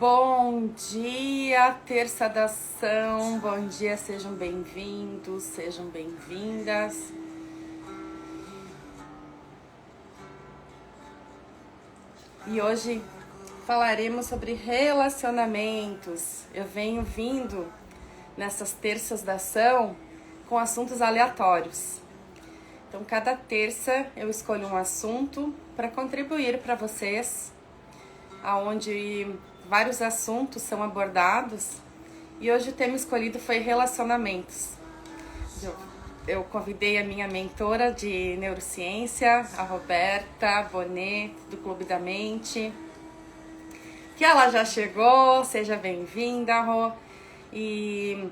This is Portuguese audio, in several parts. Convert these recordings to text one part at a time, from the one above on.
Bom dia, terça da ação, bom dia, sejam bem-vindos, sejam bem-vindas. E hoje falaremos sobre relacionamentos. Eu venho vindo nessas terças da ação com assuntos aleatórios. Então, cada terça eu escolho um assunto para contribuir para vocês, aonde vários assuntos são abordados, e hoje o tema escolhido foi relacionamentos. Eu convidei a minha mentora de neurociência, a Roberta Bonet, do Clube da Mente, que ela já chegou, seja bem-vinda, Rô. E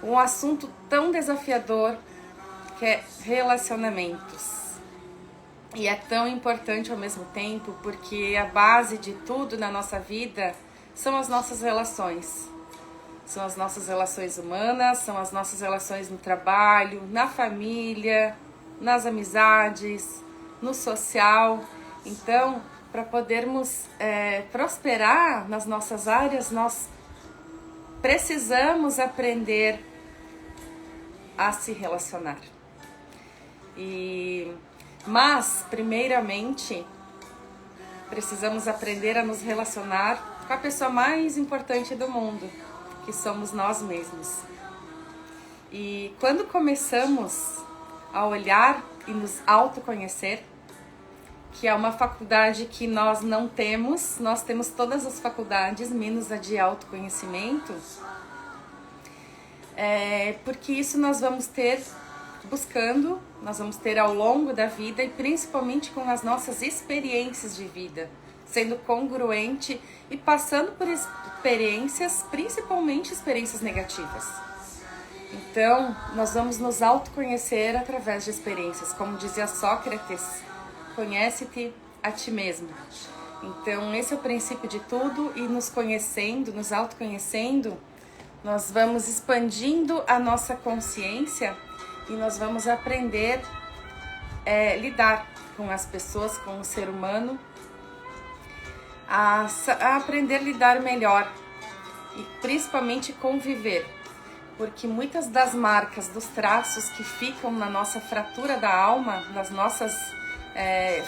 um assunto tão desafiador que é relacionamentos. E é tão importante ao mesmo tempo, porque a base de tudo na nossa vida são as nossas relações. São as nossas relações humanas, são as nossas relações no trabalho, na família, nas amizades, no social. Então, para podermos prosperar nas nossas áreas, nós precisamos aprender a se relacionar. Mas, primeiramente, precisamos aprender a nos relacionar com a pessoa mais importante do mundo, que somos nós mesmos. E quando começamos a olhar e nos autoconhecer, que é uma faculdade que nós não temos, nós temos todas as faculdades, menos a de autoconhecimento, porque isso nós vamos ter buscando, nós vamos ter ao longo da vida e principalmente com as nossas experiências de vida, sendo congruente e passando por experiências, principalmente experiências negativas. Então, nós vamos nos autoconhecer através de experiências, como dizia Sócrates, conhece-te a ti mesmo. Então, esse é o princípio de tudo, e nos conhecendo, nos autoconhecendo, nós vamos expandindo a nossa consciência e nós vamos aprender a lidar com as pessoas, com o ser humano, a aprender a lidar melhor e principalmente conviver, porque muitas das marcas, dos traços que ficam na nossa fratura da alma, nas nossas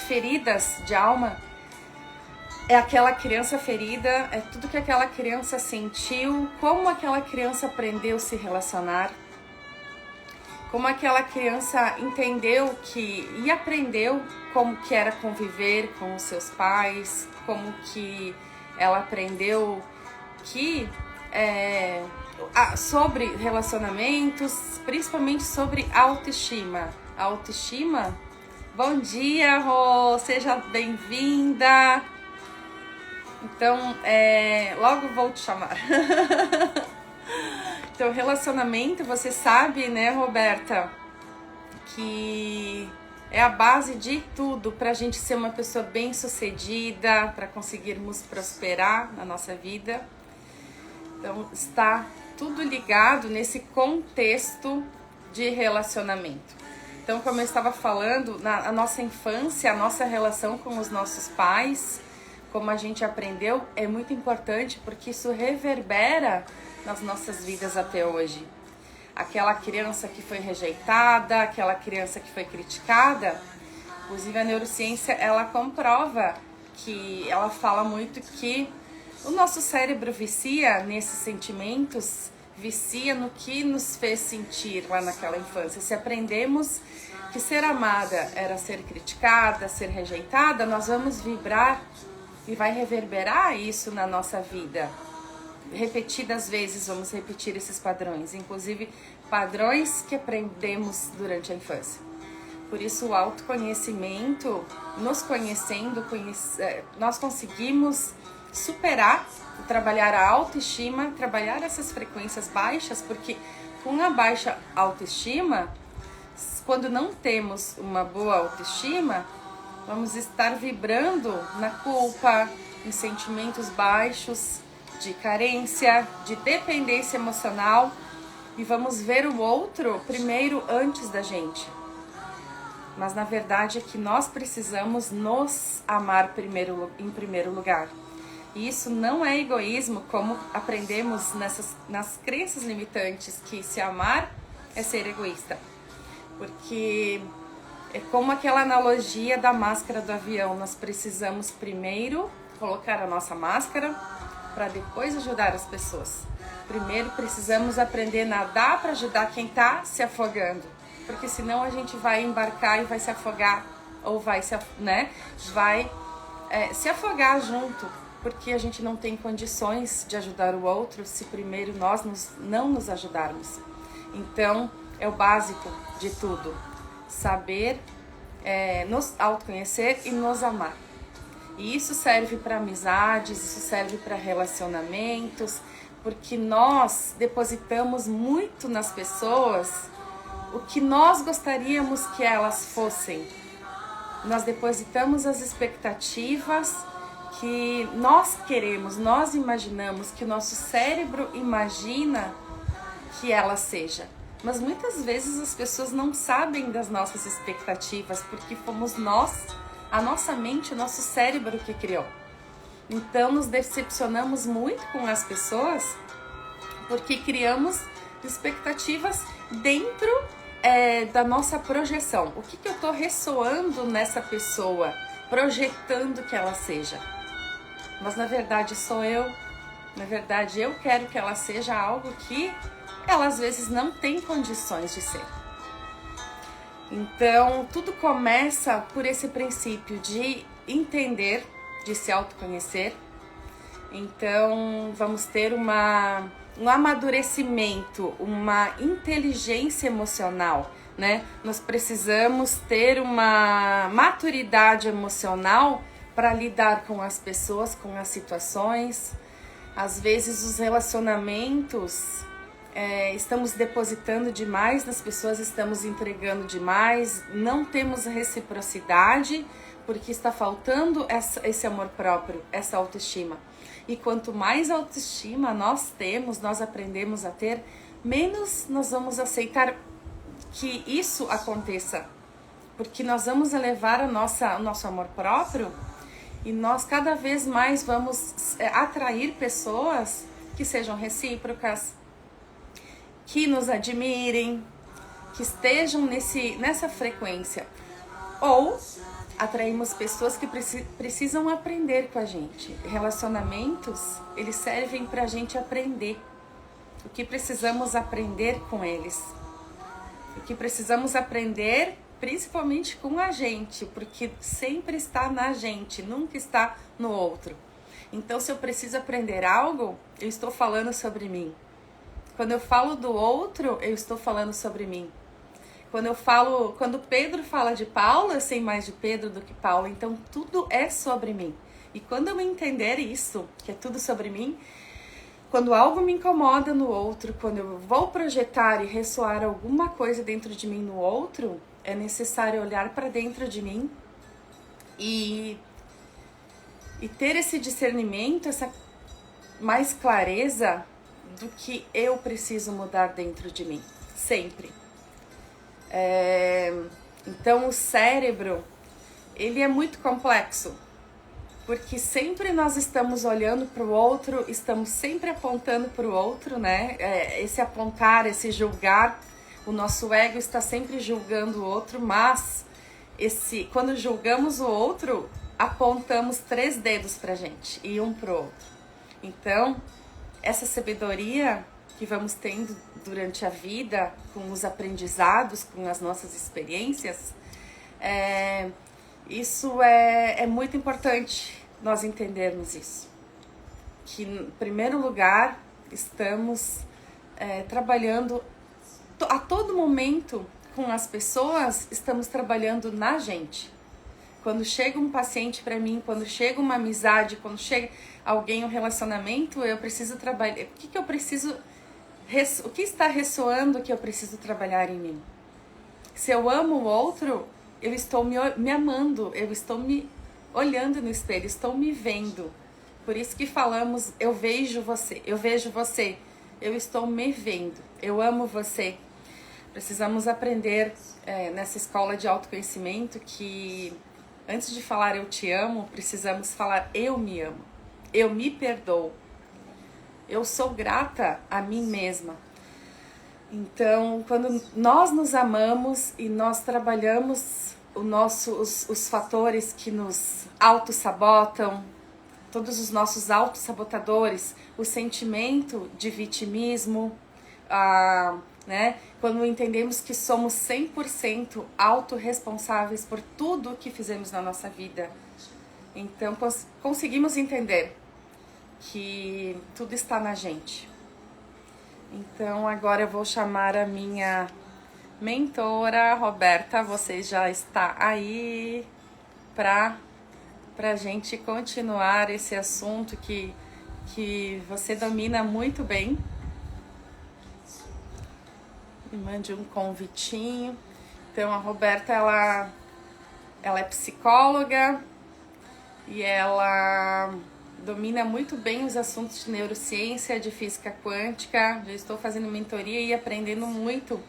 feridas de alma, é aquela criança ferida, é tudo que aquela criança sentiu, como aquela criança aprendeu a se relacionar, como aquela criança entendeu e aprendeu como que era conviver com os seus pais, como que ela aprendeu sobre relacionamentos, principalmente sobre autoestima. Autoestima? Bom dia, Rô! Seja bem-vinda! Então, logo vou te chamar. Então, relacionamento, você sabe, né, Roberta, que é a base de tudo para a gente ser uma pessoa bem-sucedida, para conseguirmos prosperar na nossa vida. Então, está tudo ligado nesse contexto de relacionamento. Então, como eu estava falando, na nossa infância, a nossa relação com os nossos pais, como a gente aprendeu, é muito importante porque isso reverbera nas nossas vidas até hoje. Aquela criança que foi rejeitada, aquela criança que foi criticada, inclusive a neurociência, ela comprova que, ela fala muito que o nosso cérebro vicia nesses sentimentos, vicia no que nos fez sentir lá naquela infância. Se aprendemos que ser amada era ser criticada, ser rejeitada, nós vamos vibrar e vai reverberar isso na nossa vida. Repetidas vezes vamos repetir esses padrões, inclusive padrões que aprendemos durante a infância. Por isso o autoconhecimento, nos conhecendo, nós conseguimos superar, trabalhar a autoestima, trabalhar essas frequências baixas, porque com a baixa autoestima, quando não temos uma boa autoestima, vamos estar vibrando na culpa, em sentimentos baixos, de carência, de dependência emocional, e vamos ver o outro primeiro antes da gente. Mas na verdade é que nós precisamos nos amar em primeiro lugar. E isso não é egoísmo, como aprendemos nas crenças limitantes, que se amar é ser egoísta. Porque é como aquela analogia da máscara do avião. Nós precisamos primeiro colocar a nossa máscara para depois ajudar as pessoas. Primeiro precisamos aprender a nadar para ajudar quem está se afogando. Porque senão a gente vai embarcar e vai se afogar. Ou vai se afogar junto. Porque a gente não tem condições de ajudar o outro se primeiro nós não nos ajudarmos. Então, é o básico de tudo. Saber nos autoconhecer e nos amar. E isso serve para amizades, isso serve para relacionamentos, porque nós depositamos muito nas pessoas o que nós gostaríamos que elas fossem. Nós depositamos as expectativas que nós queremos, nós imaginamos, que o nosso cérebro imagina que ela seja. Mas muitas vezes as pessoas não sabem das nossas expectativas, porque fomos nós, a nossa mente, o nosso cérebro que criou. Então nos decepcionamos muito com as pessoas, porque criamos expectativas dentro da nossa projeção. O que eu estou ressoando nessa pessoa, projetando que ela seja? Mas na verdade sou eu. Na verdade eu quero que ela seja algo que ela às vezes não tem condições de ser. Então tudo começa por esse princípio de entender, de se autoconhecer. Então vamos ter um amadurecimento, uma inteligência emocional, né? Nós precisamos ter uma maturidade emocional para lidar com as pessoas, com as situações. Às vezes os relacionamentos, estamos depositando demais nas pessoas, estamos entregando demais, não temos reciprocidade, porque está faltando esse amor próprio, essa autoestima. E quanto mais autoestima nós temos, nós aprendemos a ter, menos nós vamos aceitar que isso aconteça. Porque nós vamos elevar o nosso amor próprio e nós cada vez mais vamos atrair pessoas que sejam recíprocas, que nos admirem, que estejam nessa frequência. Ou atraímos pessoas que precisam aprender com a gente. Relacionamentos, eles servem pra gente aprender. O que precisamos aprender com eles. O que precisamos aprender, principalmente com a gente, porque sempre está na gente, nunca está no outro. Então, se eu preciso aprender algo, eu estou falando sobre mim. Quando eu falo do outro, eu estou falando sobre mim. Quando Pedro fala de Paulo, eu sei mais de Pedro do que Paulo, então tudo é sobre mim. E quando eu entender isso, que é tudo sobre mim, quando algo me incomoda no outro, quando eu vou projetar e ressoar alguma coisa dentro de mim no outro, é necessário olhar para dentro de mim e ter esse discernimento, essa mais clareza do que eu preciso mudar dentro de mim, sempre. Então o cérebro, ele é muito complexo, porque sempre nós estamos olhando para o outro, estamos sempre apontando para o outro, né? Esse apontar, esse julgar, o nosso ego está sempre julgando o outro, mas quando julgamos o outro, apontamos 3 dedos pra gente e um pro outro. Então, essa sabedoria que vamos tendo durante a vida, com os aprendizados, com as nossas experiências, isso é muito importante nós entendermos isso. Que, em primeiro lugar, estamos trabalhando a todo momento com as pessoas, estamos trabalhando na gente. Quando chega um paciente para mim, quando chega uma amizade, quando chega alguém, um relacionamento, eu preciso trabalhar. O que está ressoando que eu preciso trabalhar em mim? Se eu amo o outro, eu estou me amando, eu estou me olhando no espelho, estou me vendo. Por isso que falamos, eu vejo você, eu estou me vendo, eu amo você. Precisamos aprender nessa escola de autoconhecimento que antes de falar eu te amo, precisamos falar eu me amo. eu me perdoo. Eu sou grata a mim mesma. Então, quando nós nos amamos e nós trabalhamos os fatores que nos auto-sabotam, todos os nossos auto-sabotadores, o sentimento de vitimismo, né? Quando entendemos que somos 100% autorresponsáveis por tudo que fizemos na nossa vida, então conseguimos entender que tudo está na gente. Então agora eu vou chamar a minha mentora, Roberta. Você já está aí para a gente continuar esse assunto que você domina muito bem. Me mande um convitinho. Então a Roberta, ela é psicóloga e ela domina muito bem os assuntos de neurociência, de física quântica. Já estou fazendo mentoria e aprendendo muito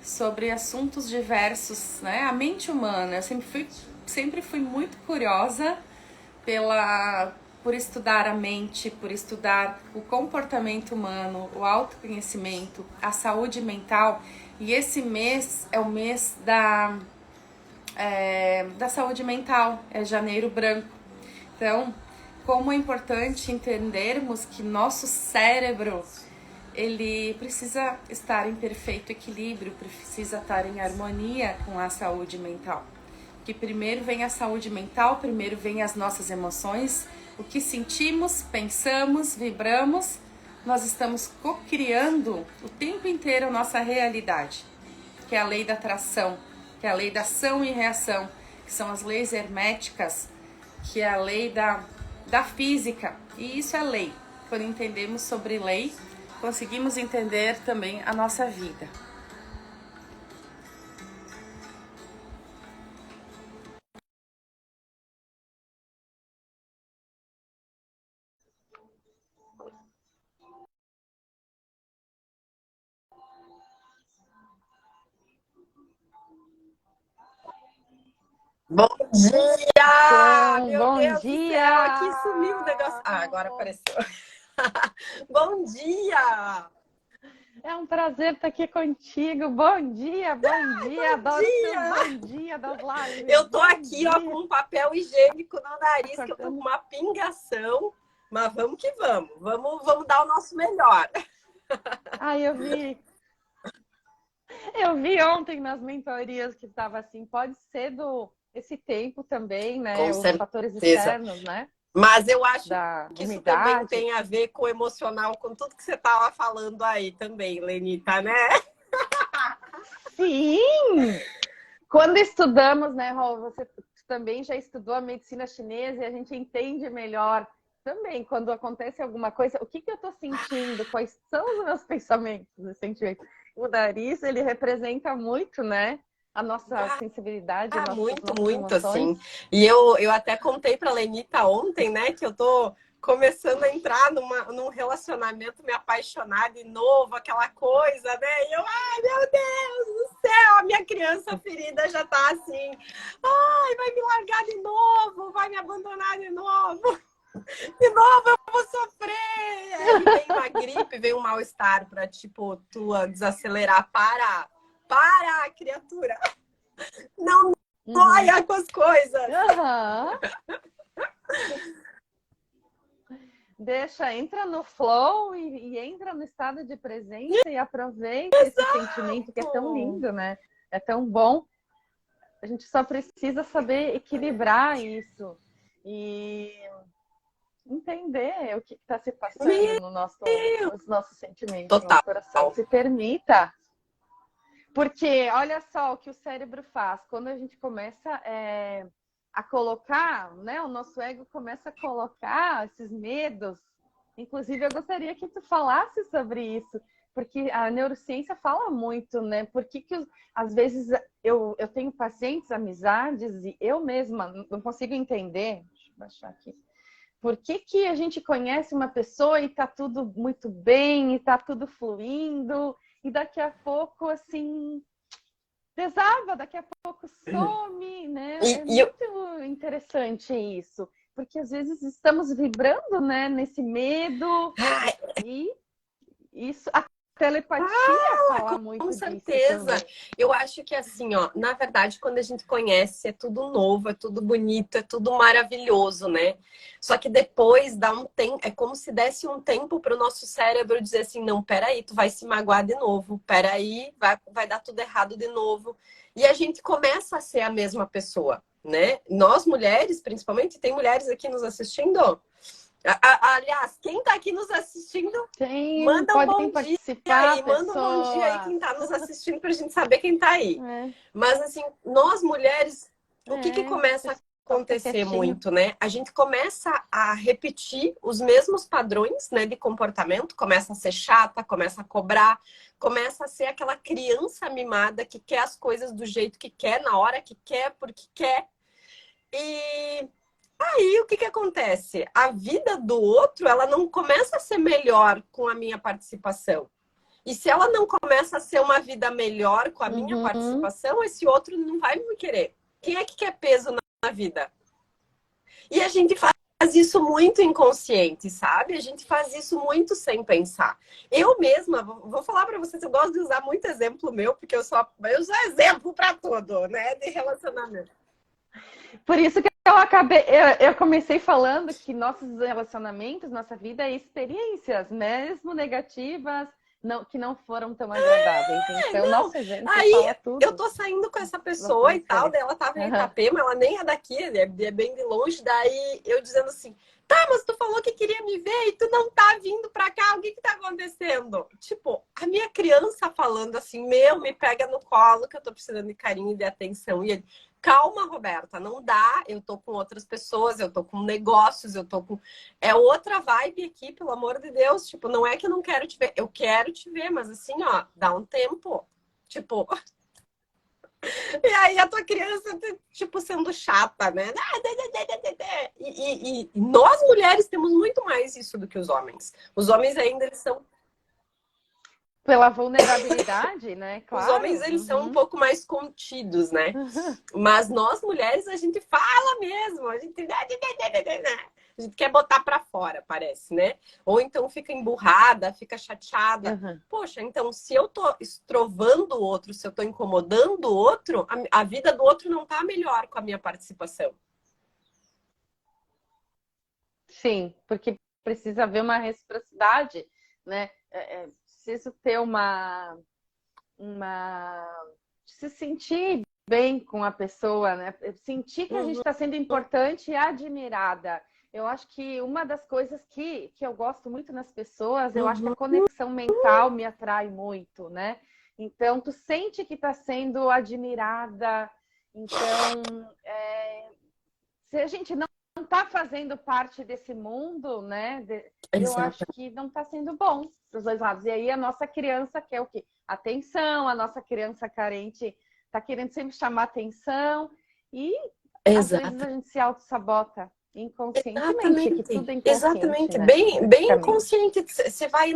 sobre assuntos diversos, né? A mente humana. Eu sempre fui muito curiosa por estudar a mente, por estudar o comportamento humano, o autoconhecimento, a saúde mental. E esse mês é o mês da saúde mental, é Janeiro Branco. Então, como é importante entendermos que nosso cérebro, ele precisa estar em perfeito equilíbrio, precisa estar em harmonia com a saúde mental. Que primeiro vem a saúde mental, primeiro vem as nossas emoções, o que sentimos, pensamos, vibramos, nós estamos co-criando o tempo inteiro a nossa realidade, que é a lei da atração, que é a lei da ação e reação, que são as leis herméticas, que é a lei da física, e isso é lei. Quando entendemos sobre lei, conseguimos entender também a nossa vida. Bom dia! Meu Bom Deus do dia! céu, aqui sumiu o negócio. Ah, agora apareceu. Bom dia! É um prazer estar aqui contigo. Bom dia, bom dia. Adoro o seu bom dia das lives. Eu tô bom aqui, dia. ó, com um papel higiênico no nariz, Acordando. que eu tô com uma pingação. Mas vamos que vamos. Vamos dar o nosso melhor. Eu vi ontem nas mentorias que estava assim, pode ser esse tempo também, né? Com Os certeza. fatores externos, né? Mas eu acho Da que isso umidade. também tem a ver com o emocional, com tudo que você estava falando aí também, Lenita, né? Sim! Quando estudamos, né, Rô, você também já estudou a medicina chinesa e a gente entende melhor também quando acontece alguma coisa, o que eu estou sentindo, quais são os meus pensamentos e sentimentos. O nariz, ele representa muito, né, a nossa sensibilidade, as nossas Muito, emoções. assim. E eu até contei para a Lenita ontem, né, que eu tô começando a entrar num relacionamento, me apaixonar de novo, aquela coisa, né? E eu, ai, meu Deus do céu, a minha criança ferida já tá assim, ai, vai me largar de novo, vai me abandonar de novo. De novo eu vou sofrer. Aí vem uma gripe, vem um mal-estar para, tipo, tua desacelerar. Para, criatura. Não noia com as coisas. Deixa, entra no flow e entra no estado de presença e aproveita esse sentimento que é tão lindo, né? É tão bom. A gente só precisa saber equilibrar isso e entender o que está se passando nos nossos sentimentos, no nosso coração. Se permita. Porque olha só o que o cérebro faz. Quando a gente começa a colocar, né? O nosso ego começa a colocar esses medos. Inclusive, eu gostaria que tu falasse sobre isso, porque a neurociência fala muito, né? Por que às vezes eu tenho pacientes, amizades, e eu mesma não consigo entender. Deixa eu baixar aqui. Por que a gente conhece uma pessoa e tá tudo muito bem, e tá tudo fluindo, e daqui a pouco, assim, desaba, daqui a pouco some, né? É muito interessante isso. porque às vezes estamos vibrando, né, nesse medo, Ai, e isso, a telepatia fala muito com disso certeza. também. Eu acho que assim, ó, na verdade, quando a gente conhece, é tudo novo, é tudo bonito, é tudo maravilhoso, né? Só que depois dá um tempo, é como se desse um tempo para o nosso cérebro dizer assim, não, peraí, tu vai se magoar de novo, peraí, vai dar tudo errado de novo. E a gente começa a ser a mesma pessoa, né? Nós mulheres, principalmente, tem mulheres aqui nos assistindo. Aliás, quem tá aqui nos assistindo, manda um Podem bom dia participar, aí, manda um bom dia aí pessoas. quem tá nos assistindo pra gente saber quem tá aí. É, Mas assim, nós mulheres, o que começa a pessoal fica acontecer quietinho. muito, né? A gente começa a repetir os mesmos padrões, né, de comportamento, começa a ser chata, começa a cobrar, começa a ser aquela criança mimada que quer as coisas do jeito que quer, na hora que quer, porque quer. E aí, o que acontece? A vida do outro, ela não começa a ser melhor com a minha participação. E se ela não começa a ser uma vida melhor com a minha Uhum. participação, esse outro não vai me querer. Quem é que quer peso na vida? E a gente faz isso muito inconsciente, sabe? A gente faz isso muito sem pensar. Eu mesma, vou falar para vocês, eu gosto de usar muito exemplo meu, porque eu sou exemplo para tudo, né? De relacionamento. Por isso que eu comecei falando que nossos relacionamentos, nossa vida é experiências, mesmo negativas, que não foram tão agradáveis. Então, Não, nosso exemplo aí fala tudo. eu tô saindo com essa pessoa e tal, daí ela tava em Itapema, ela nem é daqui, é bem de longe, daí eu dizendo assim, tá, mas tu falou que queria me ver e tu não tá vindo pra cá, o que que tá acontecendo? Tipo, a minha criança falando assim, me pega no colo que eu tô precisando de carinho e de atenção, e ele, calma, Roberta, não dá, eu tô com outras pessoas, eu tô com negócios, eu tô com... É outra vibe aqui, pelo amor de Deus, tipo, não é que eu não quero te ver, eu quero te ver, mas assim, ó, dá um tempo, tipo... E aí a tua criança, tipo, sendo chata, né? E nós mulheres temos muito mais isso do que os homens. Os homens ainda, eles são... Pela vulnerabilidade, né? Os Claro. homens, eles são um pouco mais contidos, né? Mas nós mulheres, a gente fala mesmo, a gente quer botar pra fora, parece, né? Ou então fica emburrada, fica chateada. Uhum. Poxa, então se eu tô estrovando o outro, se eu tô incomodando o outro, a vida do outro não tá melhor com a minha participação. Sim, porque precisa haver uma reciprocidade, né? Preciso ter se sentir bem com a pessoa, né? Sentir que a gente está sendo importante e admirada. Eu acho que uma das coisas que eu gosto muito nas pessoas, eu acho que a conexão mental me atrai muito, né? Então, tu sente que está sendo admirada. Então, se a gente não está fazendo parte desse mundo, né? Eu acho Exato. que não está sendo bom para os dois lados. E aí a nossa criança quer o quê? Atenção, a nossa criança carente está querendo sempre chamar atenção e às vezes Exato. a gente se auto-sabota inconscientemente, que Exatamente, tudo é inconsciente, exatamente, né? bem Praticamente. inconsciente. Você vai,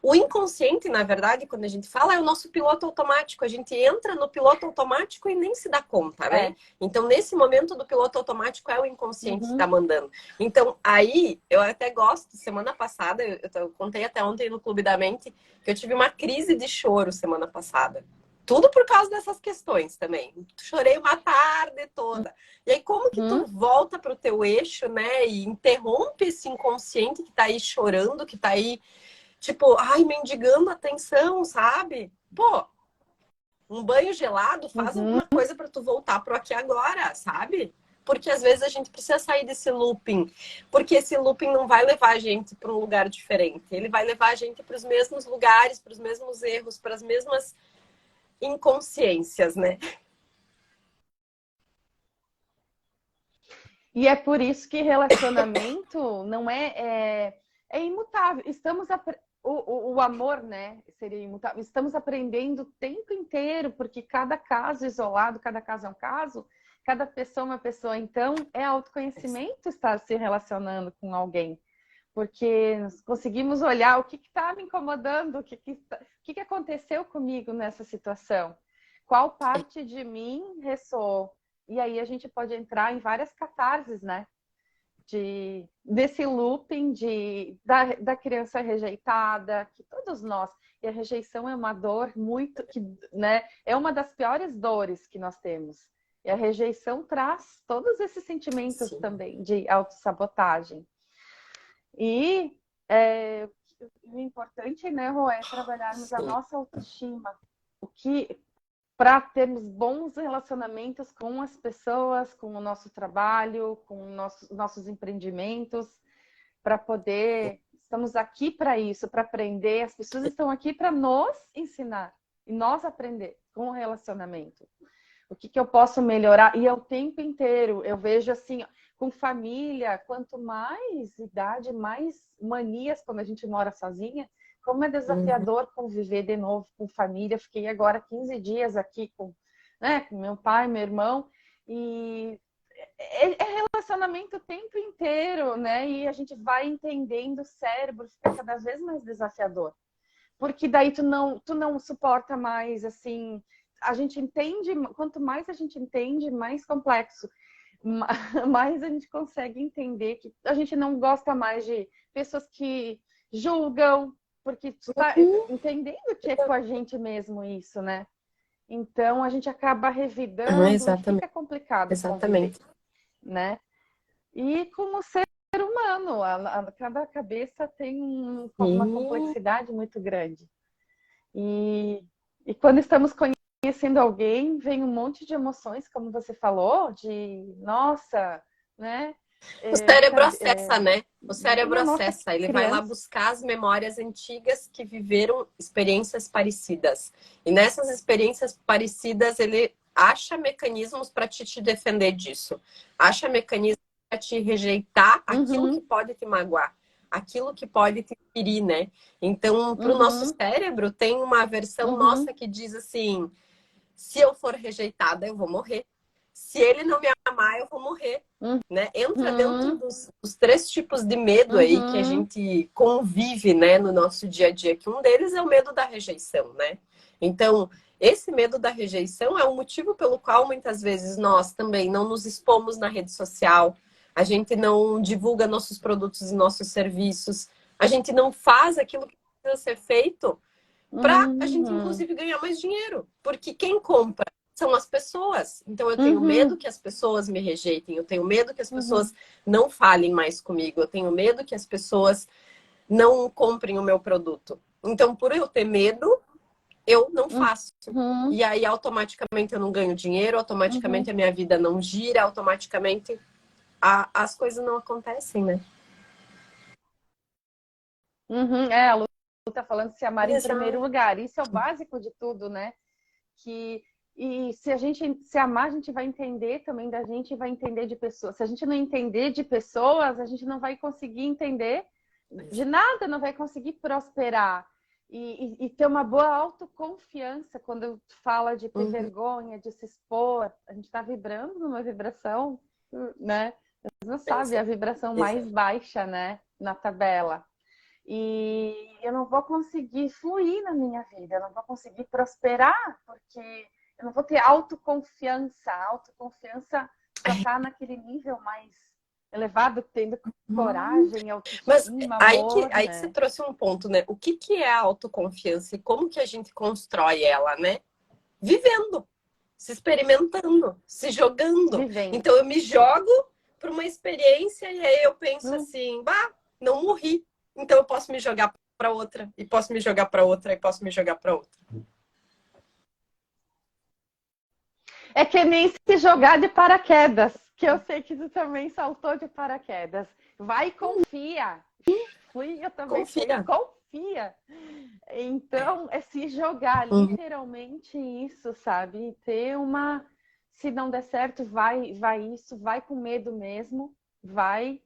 o inconsciente, na verdade, quando a gente fala, é o nosso piloto automático. A gente entra no piloto automático e nem se dá conta, né? É. Então, nesse momento do piloto automático, é o inconsciente que está Uhum. mandando. Então, aí, eu até gosto. Semana passada, eu contei até ontem no Clube da Mente, que eu tive uma crise de choro semana passada. Tudo por causa dessas questões também. Chorei uma tarde toda. E aí, como que tu volta para o teu eixo, né? E interrompe esse inconsciente que tá aí chorando, que tá aí, tipo, ai, mendigando atenção, sabe? Pô, um banho gelado faz Uhum. alguma coisa para tu voltar pro aqui e agora, sabe? Porque às vezes a gente precisa sair desse looping. Porque esse looping não vai levar a gente para um lugar diferente. Ele vai levar a gente para os mesmos lugares, para os mesmos erros, para as mesmas inconsciências, né? E é por isso que relacionamento não é imutável. O amor, né, seria imutável. Estamos aprendendo o tempo inteiro, porque cada caso isolado, cada caso é um caso, cada pessoa é uma pessoa. Então, é autoconhecimento estar se relacionando com alguém. Porque nós conseguimos olhar o que está me incomodando, o que aconteceu comigo nessa situação. Qual parte de mim ressoou? E aí a gente pode entrar em várias catarses, né? desse looping da criança rejeitada, que todos nós, e a rejeição é uma dor muito, né, é uma das piores dores que nós temos. E a rejeição traz todos esses sentimentos também de autossabotagem. E o importante, né, Rô, é trabalharmos a nossa autoestima. Para termos bons relacionamentos com as pessoas, com o nosso trabalho, com nossos empreendimentos, para poder... Estamos aqui para isso, para aprender. As pessoas estão aqui para nos ensinar e nós aprender com o relacionamento. O que eu posso melhorar? E é o tempo inteiro. Eu vejo assim, com família, quanto mais idade, mais manias quando a gente mora sozinha. Como é desafiador conviver de novo com família. Fiquei agora 15 dias aqui com meu pai, meu irmão. E é relacionamento o tempo inteiro, né? E a gente vai entendendo o cérebro, fica cada vez mais desafiador. Porque daí tu não suporta mais, assim... A gente entende, quanto mais a gente entende, mais complexo. Mais a gente consegue entender que a gente não gosta mais de pessoas que julgam, porque tu tá entendendo que é com a gente mesmo isso, né? Então a gente acaba revidando e fica complicado. Exatamente. Conviver, né? E como ser humano, cada cabeça tem uma complexidade muito grande. E quando estamos conhecendo alguém, vem um monte de emoções, como você falou, de nossa, né? O cérebro acessa, né? O cérebro acessa. Ele vai lá buscar as memórias antigas que viveram experiências parecidas. E nessas experiências parecidas, ele acha mecanismos para te defender disso. Acha mecanismos para te rejeitar aquilo que pode te magoar. Aquilo que pode te ferir, né? Então, para o nosso cérebro, tem uma versão nossa que diz assim... Se eu for rejeitada, eu vou morrer. Se ele não me amar, eu vou morrer. Né? Entra dentro dos 3 tipos de medo aí que a gente convive, né, no nosso dia a dia. Que um deles é o medo da rejeição, né? Então, esse medo da rejeição é o motivo pelo qual muitas vezes nós também não nos expomos na rede social. A gente não divulga nossos produtos e nossos serviços. A gente não faz aquilo que precisa ser feito para a gente, inclusive, ganhar mais dinheiro. Porque quem compra são as pessoas. Então, eu tenho medo que as pessoas me rejeitem. Eu tenho medo que as pessoas não falem mais comigo. Eu tenho medo que as pessoas não comprem o meu produto. Então, por eu ter medo, eu não faço. E aí, automaticamente, eu não ganho dinheiro. Automaticamente, a minha vida não gira. Automaticamente, as coisas não acontecem, né? A Lu tá falando de se amar em primeiro lugar. Isso é o básico de tudo, né? E se a gente se amar, a gente vai entender também da gente, vai entender de pessoas. Se a gente não entender de pessoas, a gente não vai conseguir entender de nada, não vai conseguir prosperar. E ter uma boa autoconfiança quando fala de ter vergonha, de se expor. A gente está vibrando numa vibração, né? Você não sabe a vibração mais baixa, né? Na tabela. E eu não vou conseguir fluir na minha vida, eu não vou conseguir prosperar, porque eu não vou ter autoconfiança. A autoconfiança já está naquele nível mais elevado, tendo coragem, autoestima, mas amor, aí que você trouxe um ponto, né? O que é a autoconfiança e como que a gente constrói ela, né? Vivendo, se experimentando, se jogando. Então eu me jogo para uma experiência e aí eu penso assim, não morri. Então eu posso me jogar para outra, e posso me jogar para outra, e posso me jogar para outra. É que nem se jogar de paraquedas, que eu sei que tu também saltou de paraquedas. Vai e confia. Eu também confia. Então, é se jogar, literalmente isso, sabe? Ter uma... Se não der certo, vai isso, vai com medo mesmo, vai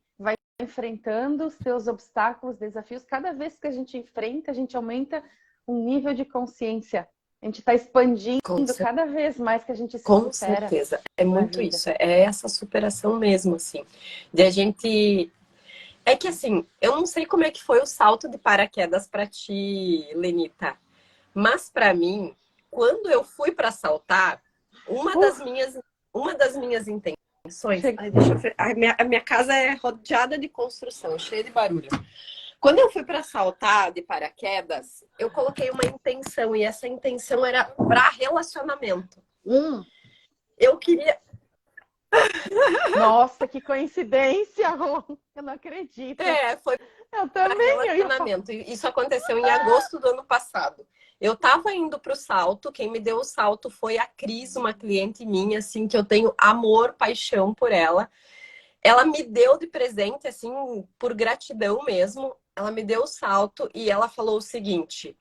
enfrentando os seus obstáculos, desafios. Cada vez que a gente enfrenta, a gente aumenta o nível de consciência. A gente está expandindo cada vez mais que a gente se supera. Com certeza. É muito isso. É essa superação mesmo, assim. De a gente... É que, assim, eu não sei como é que foi o salto de paraquedas para ti, Lenita. Mas, para mim, quando eu fui para saltar, uma das minhas intenções Ai, deixa eu ver. A minha casa é rodeada de construção, cheia de barulho. Quando eu fui para saltar de paraquedas, eu coloquei uma intenção e essa intenção era para relacionamento. Eu queria. Nossa, que coincidência, Rô. Eu não acredito. Foi eu para também. relacionamento. Isso aconteceu em agosto do ano passado. Eu estava indo para o salto, quem me deu o salto foi a Cris, uma cliente minha, assim, que eu tenho amor, paixão por ela. Ela me deu de presente, assim, por gratidão mesmo. Ela me deu o salto e ela falou o seguinte: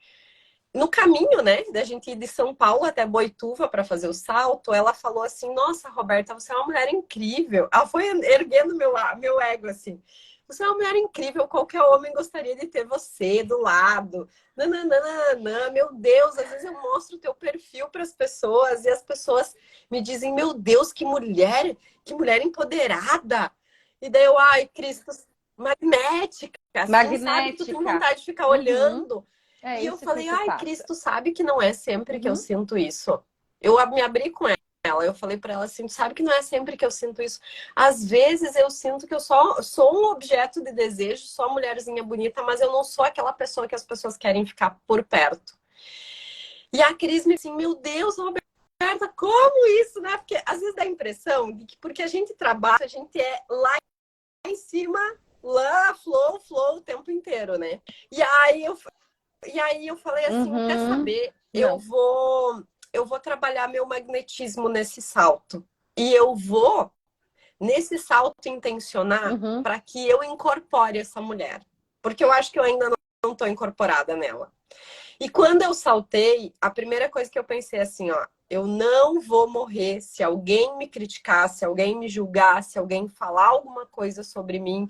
no caminho, né, da gente ir de São Paulo até Boituva para fazer o salto, ela falou assim: Nossa, Roberta, você é uma mulher incrível. Ela foi erguendo meu ego, assim. Você é uma mulher incrível, qualquer homem gostaria de ter você do lado. Nananana, meu Deus, às vezes eu mostro o teu perfil para as pessoas e as pessoas me dizem: Meu Deus, que mulher empoderada. E daí eu, ai, Cristo, magnética, assim, sabe? Que tu tem vontade de ficar olhando. E eu falei, ai, Cristo sabe que não é sempre que eu sinto isso. Eu me abri com ela, eu falei pra ela assim, sabe que não é sempre que eu sinto isso. Às vezes eu sinto que eu só sou um objeto de desejo, só mulherzinha bonita, mas eu não sou aquela pessoa que as pessoas querem ficar por perto. E a Cris me disse assim, meu Deus, Roberta, como isso, né? Porque às vezes dá a impressão de que porque a gente trabalha, a gente é lá em cima, lá, flow o tempo inteiro, né? E aí eu falei assim, quer saber? Eu vou trabalhar meu magnetismo nesse salto. E eu vou, nesse salto, intencionar para que eu incorpore essa mulher. Porque eu acho que eu ainda não estou incorporada nela. E quando eu saltei, a primeira coisa que eu pensei assim, ó, eu não vou morrer se alguém me criticar, se alguém me julgar, se alguém falar alguma coisa sobre mim,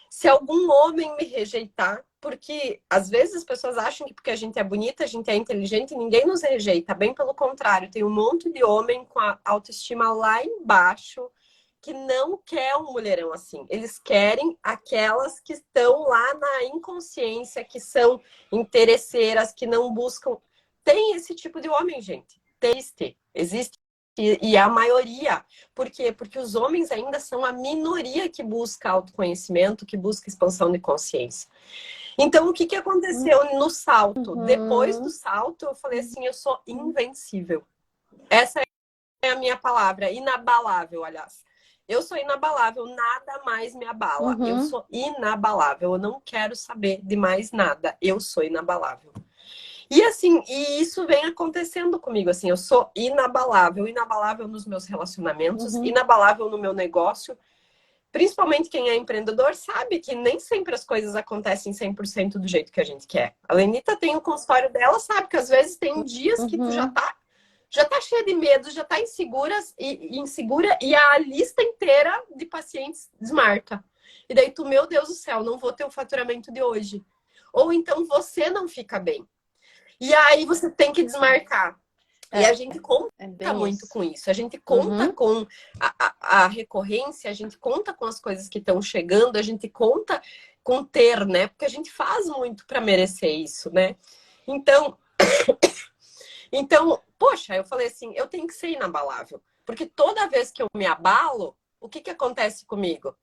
se algum homem me rejeitar, porque às vezes as pessoas acham que porque a gente é bonita, a gente é inteligente, ninguém nos rejeita. Bem pelo contrário, tem um monte de homem com a autoestima lá embaixo que não quer um mulherão assim. Eles querem aquelas que estão lá na inconsciência, que são interesseiras, que não buscam. Tem esse tipo de homem, gente. Existe. E a maioria. Por quê? Porque os homens ainda são a minoria que busca autoconhecimento, que busca expansão de consciência. Então, o que aconteceu no salto? Depois do salto, eu falei assim, eu sou invencível. Essa é a minha palavra, inabalável, aliás. Eu sou inabalável, nada mais me abala. Eu sou inabalável, eu não quero saber de mais nada. Eu sou inabalável. E assim, e isso vem acontecendo comigo, assim, eu sou inabalável nos meus relacionamentos, inabalável no meu negócio. Principalmente quem é empreendedor sabe que nem sempre as coisas acontecem 100% do jeito que a gente quer. A Lenita tem o consultório dela, sabe que às vezes tem dias que tu já tá cheia de medo, já tá insegura e a lista inteira de pacientes desmarca. E daí tu, meu Deus do céu, não vou ter o faturamento de hoje. Ou então você não fica bem. E aí você tem que desmarcar. E a gente conta muito com isso. A gente conta com a recorrência, a gente conta com as coisas que estão chegando, a gente conta com ter, né? Porque a gente faz muito para merecer isso, né? Então, poxa, eu falei assim, eu tenho que ser inabalável. Porque toda vez que eu me abalo, o que acontece comigo?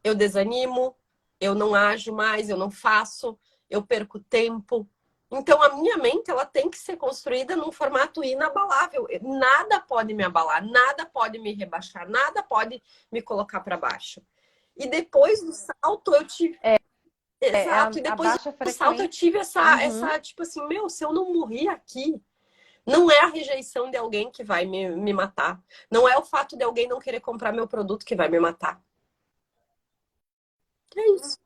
Eu desanimo, eu não ajo mais, eu não faço, eu perco tempo. Então, a minha mente ela tem que ser construída num formato inabalável. Nada pode me abalar, nada pode me rebaixar, nada pode me colocar para baixo. E depois do salto, eu tive. Exato, e depois do salto, eu tive essa, tipo assim, meu, se eu não morrer aqui, não é a rejeição de alguém que vai me matar. Não é o fato de alguém não querer comprar meu produto que vai me matar. É isso.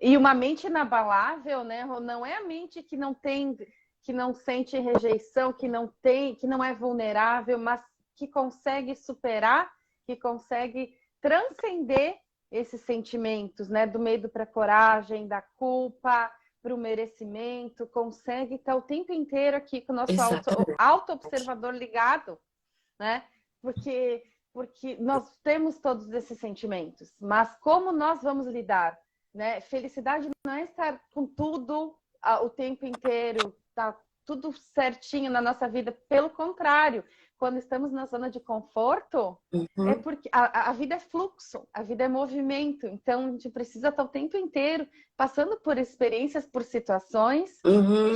E uma mente inabalável, né? Não é a mente que não tem, que não sente rejeição, que não é vulnerável, mas que consegue superar, que consegue transcender esses sentimentos, né? Do medo para a coragem, da culpa para o merecimento, consegue estar o tempo inteiro aqui com o nosso auto-observador ligado, né? Porque nós temos todos esses sentimentos, mas como nós vamos lidar? Né? Felicidade não é estar com tudo o tempo inteiro, tá tudo certinho na nossa vida. Pelo contrário, quando estamos na zona de conforto, é porque a vida é fluxo, a vida é movimento. Então, a gente precisa estar o tempo inteiro passando por experiências, por situações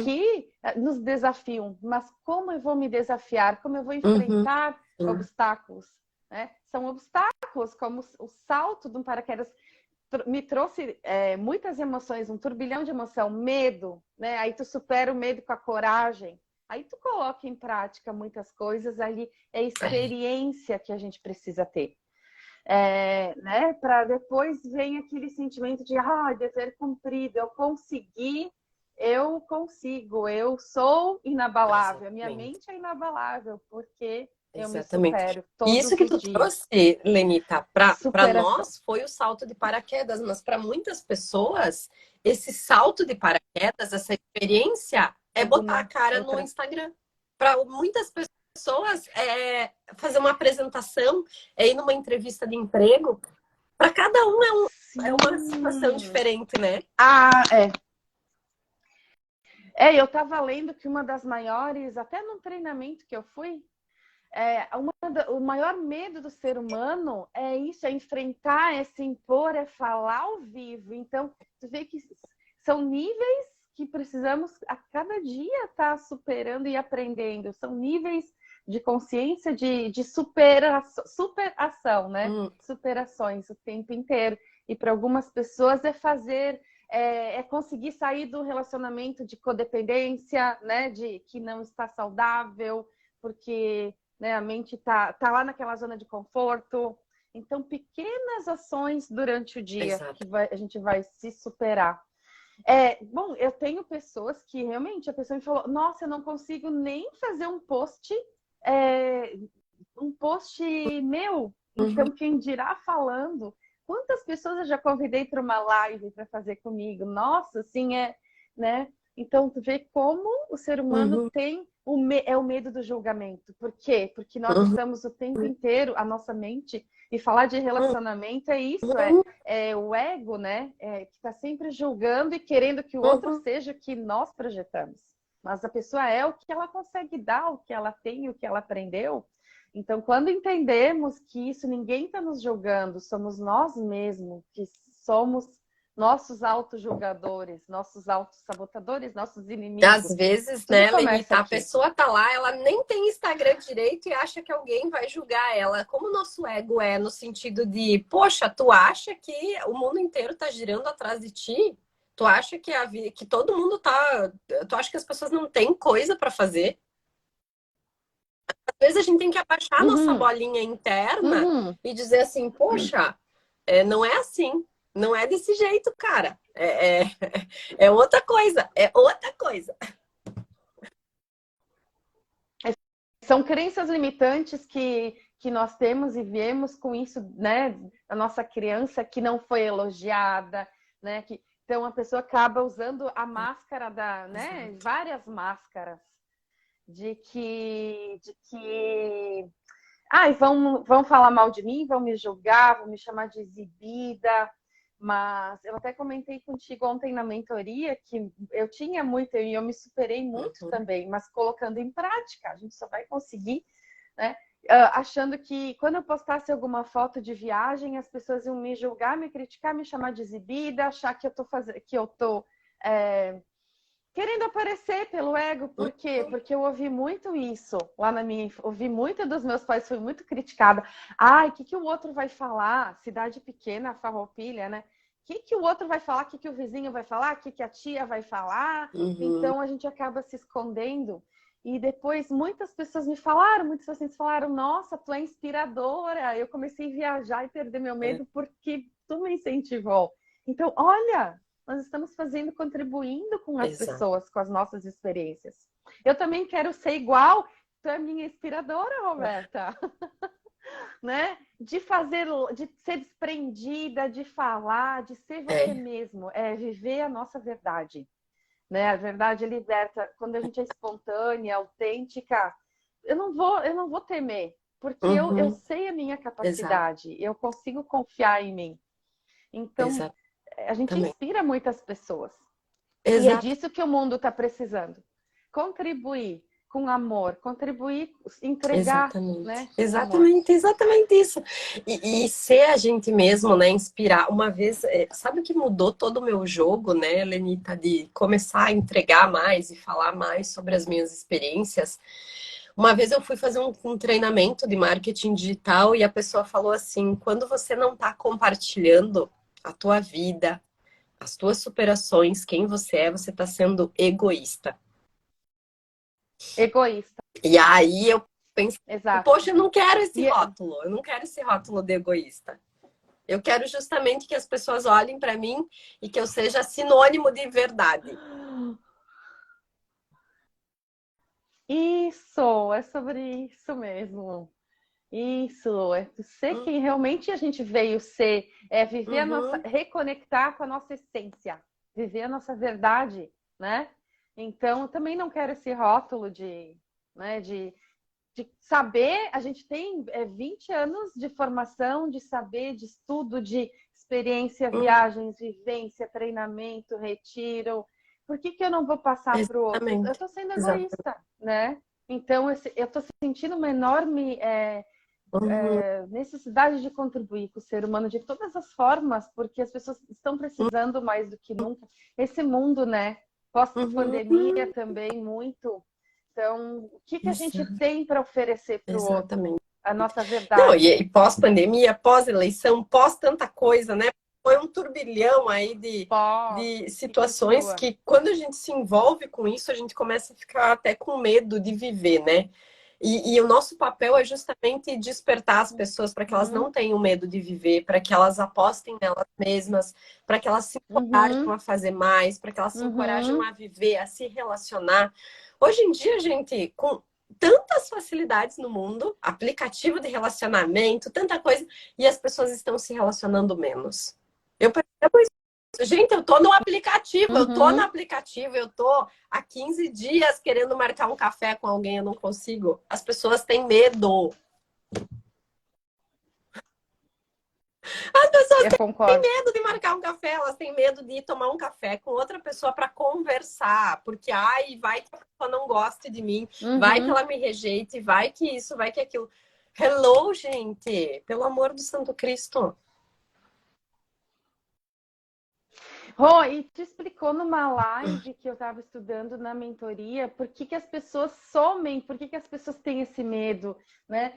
que nos desafiam. Mas como eu vou me desafiar? Como eu vou enfrentar obstáculos? Né? São obstáculos, como o salto de um paraquedas me trouxe muitas emoções, um turbilhão de emoção, medo, né? Aí tu supera o medo com a coragem. Aí tu coloca em prática muitas coisas ali, é experiência que a gente precisa ter. Né? Para depois vem aquele sentimento de dever cumprido, eu consegui, eu consigo, eu sou inabalável, a minha mente é inabalável, porque eu me supero todos Isso que tu os dias. trouxe, Lenita, para nós foi o salto de paraquedas, mas para muitas pessoas, esse salto de paraquedas, essa experiência é botar a cara no Instagram. Para muitas pessoas, fazer uma apresentação, ir numa entrevista de emprego. Para cada um é uma situação diferente, né? Eu estava lendo que uma das maiores, até num treinamento que eu fui, o maior medo do ser humano é isso, é enfrentar, é se impor, é falar ao vivo. Então, tu vê que são níveis que precisamos a cada dia estar superando e aprendendo. São níveis de consciência, de superação, né? Superações o tempo inteiro. E para algumas pessoas é conseguir sair do relacionamento de codependência, né? De que não está saudável, porque a mente tá lá naquela zona de conforto. Então, pequenas ações durante o dia que a gente vai se superar. Bom, eu tenho pessoas que realmente a pessoa me falou: nossa, eu não consigo nem fazer um post meu. Então, quem dirá falando? Quantas pessoas eu já convidei para uma live para fazer comigo? Nossa, assim, né? Então, tu vê como o ser humano tem o medo do julgamento. Por quê? Porque nós estamos o tempo inteiro, a nossa mente, e falar de relacionamento é isso, é o ego, né? Que está sempre julgando e querendo que o outro seja o que nós projetamos. Mas a pessoa é o que ela consegue dar, o que ela tem, o que ela aprendeu. Então, quando entendemos que isso ninguém está nos julgando, somos nós mesmos, que somos nossos auto-julgadores, nossos auto-sabotadores, nossos inimigos. Às vezes, né, Lenita, a pessoa tá lá, ela nem tem Instagram direito e acha que alguém vai julgar ela. Como o nosso ego no sentido de, poxa, tu acha que o mundo inteiro tá girando atrás de ti? Tu acha que todo mundo tá... Tu acha que as pessoas não têm coisa para fazer? Às vezes a gente tem que abaixar a nossa bolinha interna e dizer assim, poxa, não é assim. Não é desse jeito, cara. É outra coisa. É outra coisa. São crenças limitantes que nós temos e viemos com isso, né? A nossa criança que não foi elogiada, né? Então a pessoa acaba usando a máscara né? Várias máscaras de que vão falar mal de mim, vão me julgar, vão me chamar de exibida. Mas eu até comentei contigo ontem na mentoria que eu tinha muito, e eu me superei muito também, mas colocando em prática, a gente só vai conseguir, né? Achando que quando eu postasse alguma foto de viagem, as pessoas iam me julgar, me criticar, me chamar de exibida, achar que eu tô querendo aparecer pelo ego. Por quê? Porque eu ouvi muito isso lá ouvi muito dos meus pais, fui muito criticada. Ai, o que o outro vai falar? Cidade pequena, Farroupilha, né? O que o outro vai falar? O que o vizinho vai falar? O que a tia vai falar? Então a gente acaba se escondendo. E depois muitas pessoas me falaram, muitos pacientes falaram: nossa, tu é inspiradora. Eu comecei a viajar e perder meu medo porque tu me incentivou. Então, olha, nós estamos contribuindo com as pessoas, com as nossas experiências. Eu também quero ser igual. Tu é minha inspiradora, Roberta. Né? De ser desprendida, de falar, de ser você mesmo. Viver a nossa verdade. Né? A verdade liberta. Quando a gente é espontânea, autêntica, eu não vou temer. Porque eu sei a minha capacidade. Eu consigo confiar em mim. Então, a gente inspira muitas pessoas. E é disso que o mundo está precisando. contribuir com amor, contribuir, entregar, Exatamente. né? Exatamente isso. E ser a gente mesmo, né? Inspirar. Uma vez, sabe o que mudou todo o meu jogo, né, Lenita, de começar a entregar mais e falar mais sobre as minhas experiências? Uma vez eu fui fazer um treinamento de marketing digital e a pessoa falou assim: quando você não está compartilhando a tua vida, as tuas superações, quem você está sendo egoísta. Egoísta. E aí eu pensei, Exato. poxa, eu não quero esse rótulo, eu não quero esse rótulo de egoísta. Eu quero justamente que as pessoas olhem para mim e que eu seja sinônimo de verdade. Isso, é sobre isso mesmo. Isso, é ser quem realmente a gente veio ser, é viver a nossa, reconectar com a nossa essência, viver a nossa verdade, né? Então, eu também não quero esse rótulo né, de saber, a gente tem 20 anos de formação, de saber, de estudo, de experiência, viagens, vivência, treinamento, retiro. Por que eu não vou passar para o outro? Eu estou sendo egoísta, né? Então, eu estou sentindo uma enorme necessidade de contribuir com o ser humano de todas as formas, porque as pessoas estão precisando mais do que nunca. Esse mundo, né? Pós-pandemia também, muito. Então, o que a gente tem para oferecer para o outro? A nossa verdade. Não, e pós-pandemia, pós-eleição, pós tanta coisa, né? Foi um turbilhão aí de situações que quando a gente se envolve com isso, a gente começa a ficar até com medo de viver, né? E o nosso papel é justamente despertar as pessoas para que elas não tenham medo de viver, para que elas apostem nelas mesmas, para que elas se encorajem a fazer mais, para que elas se encorajem a viver, a se relacionar. Hoje em dia, gente, com tantas facilidades no mundo, aplicativo de relacionamento, tanta coisa, e as pessoas estão se relacionando menos. Eu percebo isso. Gente, eu tô no aplicativo, eu tô há 15 dias querendo marcar um café com alguém, eu não consigo. As pessoas têm medo. As pessoas têm medo de marcar um café, elas têm medo de ir tomar um café com outra pessoa para conversar, porque vai que a pessoa não goste de mim, vai que ela me rejeite, vai que isso, vai que aquilo. Hello, gente, pelo amor do Santo Cristo. Rô, e te explicou numa live que eu estava estudando na mentoria por que as pessoas somem, por que as pessoas têm esse medo, né?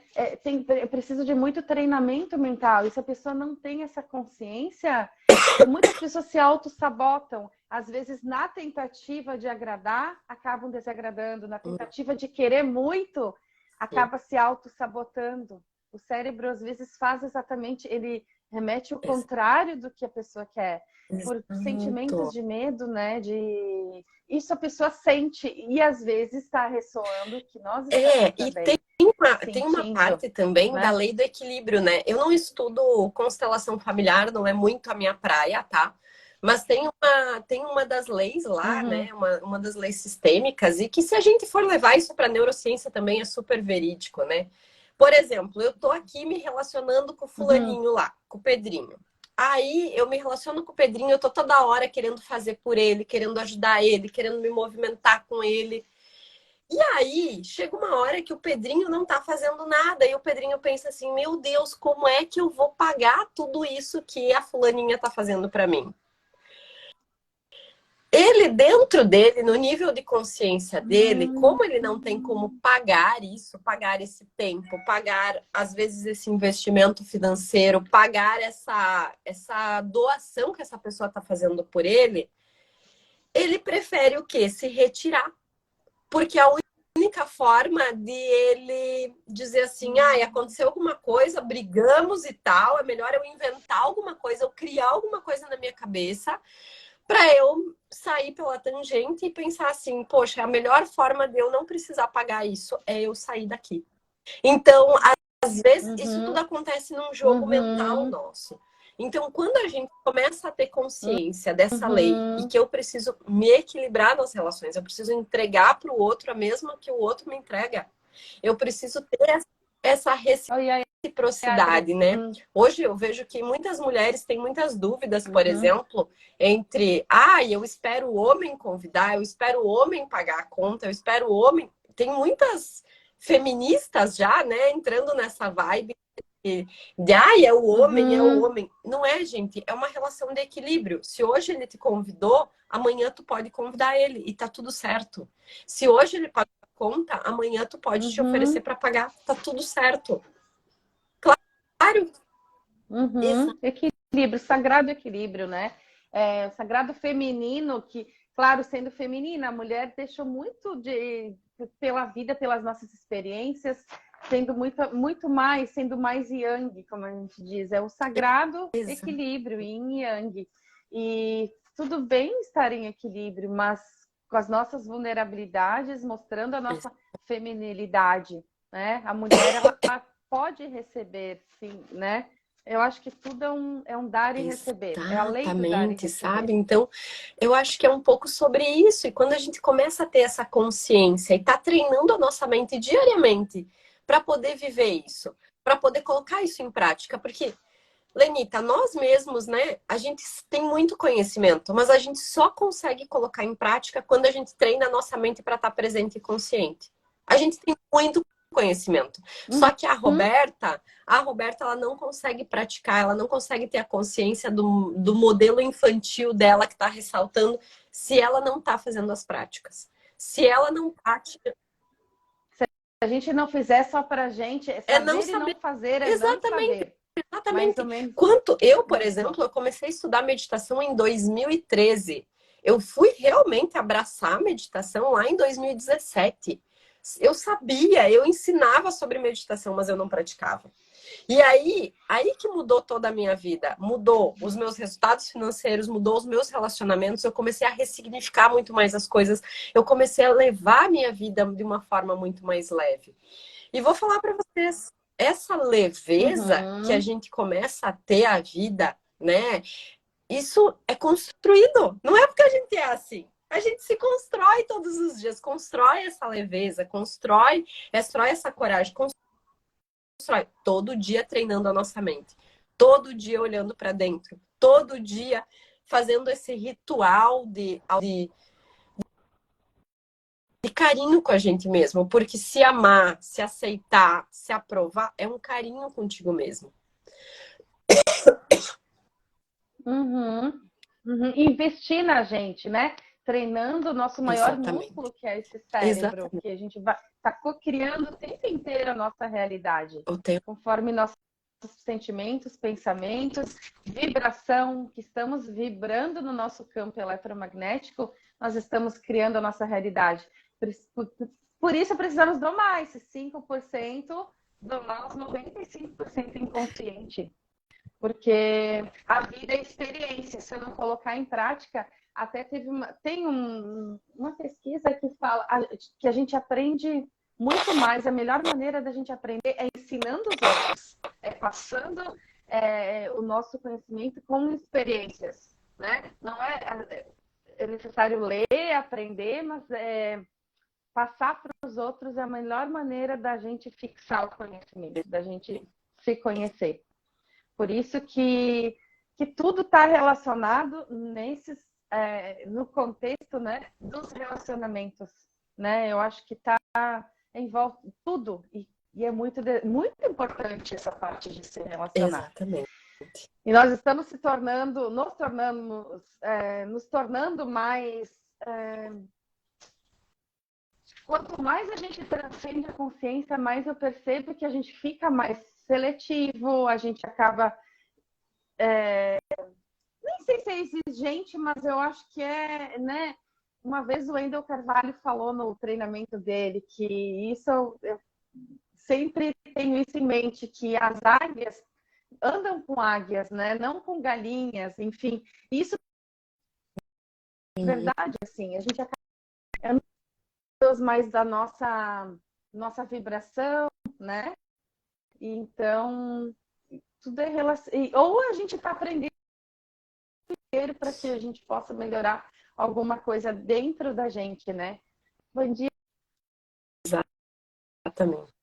Eu preciso de muito treinamento mental, e se a pessoa não tem essa consciência, muitas pessoas se auto-sabotam. Às vezes, na tentativa de agradar, acabam desagradando. Na tentativa de querer muito, acaba se auto-sabotando. O cérebro, às vezes, faz exatamente... Ele remete o contrário do que a pessoa quer. Por sentimentos de medo, né? Isso a pessoa sente e às vezes está ressoando que nós estamos também. E tem uma parte também, né, da lei do equilíbrio, né? Eu não estudo constelação familiar, não é muito a minha praia, tá? Mas tem uma das leis lá, né? Uma das leis sistêmicas, e que se a gente for levar isso para neurociência também é super verídico, né? Por exemplo, eu tô aqui me relacionando com o fulaninho lá, com o Pedrinho. Aí eu me relaciono com o Pedrinho, eu tô toda hora querendo fazer por ele, querendo ajudar ele, querendo me movimentar com ele. E aí chega uma hora que o Pedrinho não tá fazendo nada e o Pedrinho pensa assim: meu Deus, como é que eu vou pagar tudo isso que a fulaninha tá fazendo para mim? Ele, dentro dele, no nível de consciência dele, como ele não tem como pagar isso, pagar esse tempo, pagar, às vezes, esse investimento financeiro, pagar essa doação que essa pessoa está fazendo por ele, ele prefere o quê? Se retirar. Porque a única forma de ele dizer assim, aconteceu alguma coisa, brigamos e tal, é melhor eu inventar alguma coisa, eu criar alguma coisa na minha cabeça para eu sair pela tangente e pensar assim, poxa, a melhor forma de eu não precisar pagar isso é eu sair daqui. Então, às vezes, isso tudo acontece num jogo mental nosso. Então, quando a gente começa a ter consciência dessa lei e que eu preciso me equilibrar nas relações, eu preciso entregar para o outro a mesma que o outro me entrega, eu preciso ter essa reciprocidade. reciprocidade, né? Hoje eu vejo que muitas mulheres têm muitas dúvidas, por exemplo, entre, eu espero o homem convidar, eu espero o homem pagar a conta, eu espero o homem... Tem muitas feministas já, né, entrando nessa vibe é o homem, é o homem. Não é, gente, é uma relação de equilíbrio. Se hoje ele te convidou, amanhã tu pode convidar ele e tá tudo certo. Se hoje ele paga a conta, amanhã tu pode te oferecer para pagar, tá tudo certo. Claro. Equilíbrio, sagrado equilíbrio, né? O sagrado feminino que, claro, sendo feminina, a mulher deixou muito pela vida, pelas nossas experiências, sendo muito mais, sendo mais yang, como a gente diz, é o sagrado equilíbrio, yin e yang. E tudo bem estar em equilíbrio, mas com as nossas vulnerabilidades, mostrando a nossa feminilidade, né? A mulher, ela pode receber, sim, né? Eu acho que tudo é um dar e receber. É a lei do dar e receber. Sabe? Então, eu acho que é um pouco sobre isso. E quando a gente começa a ter essa consciência e tá treinando a nossa mente diariamente para poder viver isso, para poder colocar isso em prática, porque Lenita, nós mesmos, né? A gente tem muito conhecimento, mas a gente só consegue colocar em prática quando a gente treina a nossa mente para estar presente e consciente. A gente tem muito conhecimento. Só que a Roberta, ela não consegue praticar, ela não consegue ter a consciência do modelo infantil dela que está ressaltando se ela não está fazendo as práticas. Se ela não pratica. Se a gente não fizer só pra gente, saber não saber. E não fazer, exatamente. Não saber. Exatamente. Quanto eu, por exemplo, eu comecei a estudar meditação em 2013. Eu fui realmente abraçar a meditação lá em 2017. Eu sabia, eu ensinava sobre meditação, mas eu não praticava. E aí que mudou toda a minha vida. Mudou os meus resultados financeiros, mudou os meus relacionamentos. Eu comecei a ressignificar muito mais as coisas. Eu comecei a levar a minha vida de uma forma muito mais leve. E vou falar para vocês, essa leveza que a gente começa a ter a vida, né? Isso é construído. Não é porque a gente é assim. A gente se constrói todos os dias, constrói essa leveza, constrói essa coragem, constrói todo dia treinando a nossa mente, todo dia olhando para dentro, todo dia fazendo esse ritual de carinho com a gente mesmo, porque se amar, se aceitar, se aprovar, é um carinho contigo mesmo. Investir na gente, né? Treinando o nosso maior músculo, que é esse cérebro, que a gente está co-criando o tempo inteiro a nossa realidade, conforme nossos sentimentos, pensamentos, vibração, que estamos vibrando no nosso campo eletromagnético, nós estamos criando a nossa realidade. Por isso precisamos domar esse 5%, domar os 95% inconsciente. Porque a vida é experiência, se eu não colocar em prática, até tem uma pesquisa que fala que a gente aprende muito mais, a melhor maneira da gente aprender é ensinando os outros, é passando o nosso conhecimento com experiências, né? Não é necessário ler, aprender, mas passar para os outros é a melhor maneira da gente fixar o conhecimento, da gente se conhecer. Por isso que tudo está relacionado no contexto, né, dos relacionamentos. Né? Eu acho que está em volta tudo. E é muito importante essa parte de se relacionar. Exatamente. E nós estamos nos tornando mais... Quanto mais a gente transcende a consciência, mais eu percebo que a gente fica mais seletivo, a gente acaba... nem sei se é exigente, mas eu acho que né? Uma vez o Wendel Carvalho falou no treinamento dele que isso eu sempre tenho isso em mente, que as águias andam com águias, né? Não com galinhas, enfim. Isso é verdade, assim, a gente acaba mais da nossa vibração, né? Então, tudo é relação. Ou a gente está aprendendo para que a gente possa melhorar alguma coisa dentro da gente, né? Bom dia. Exatamente.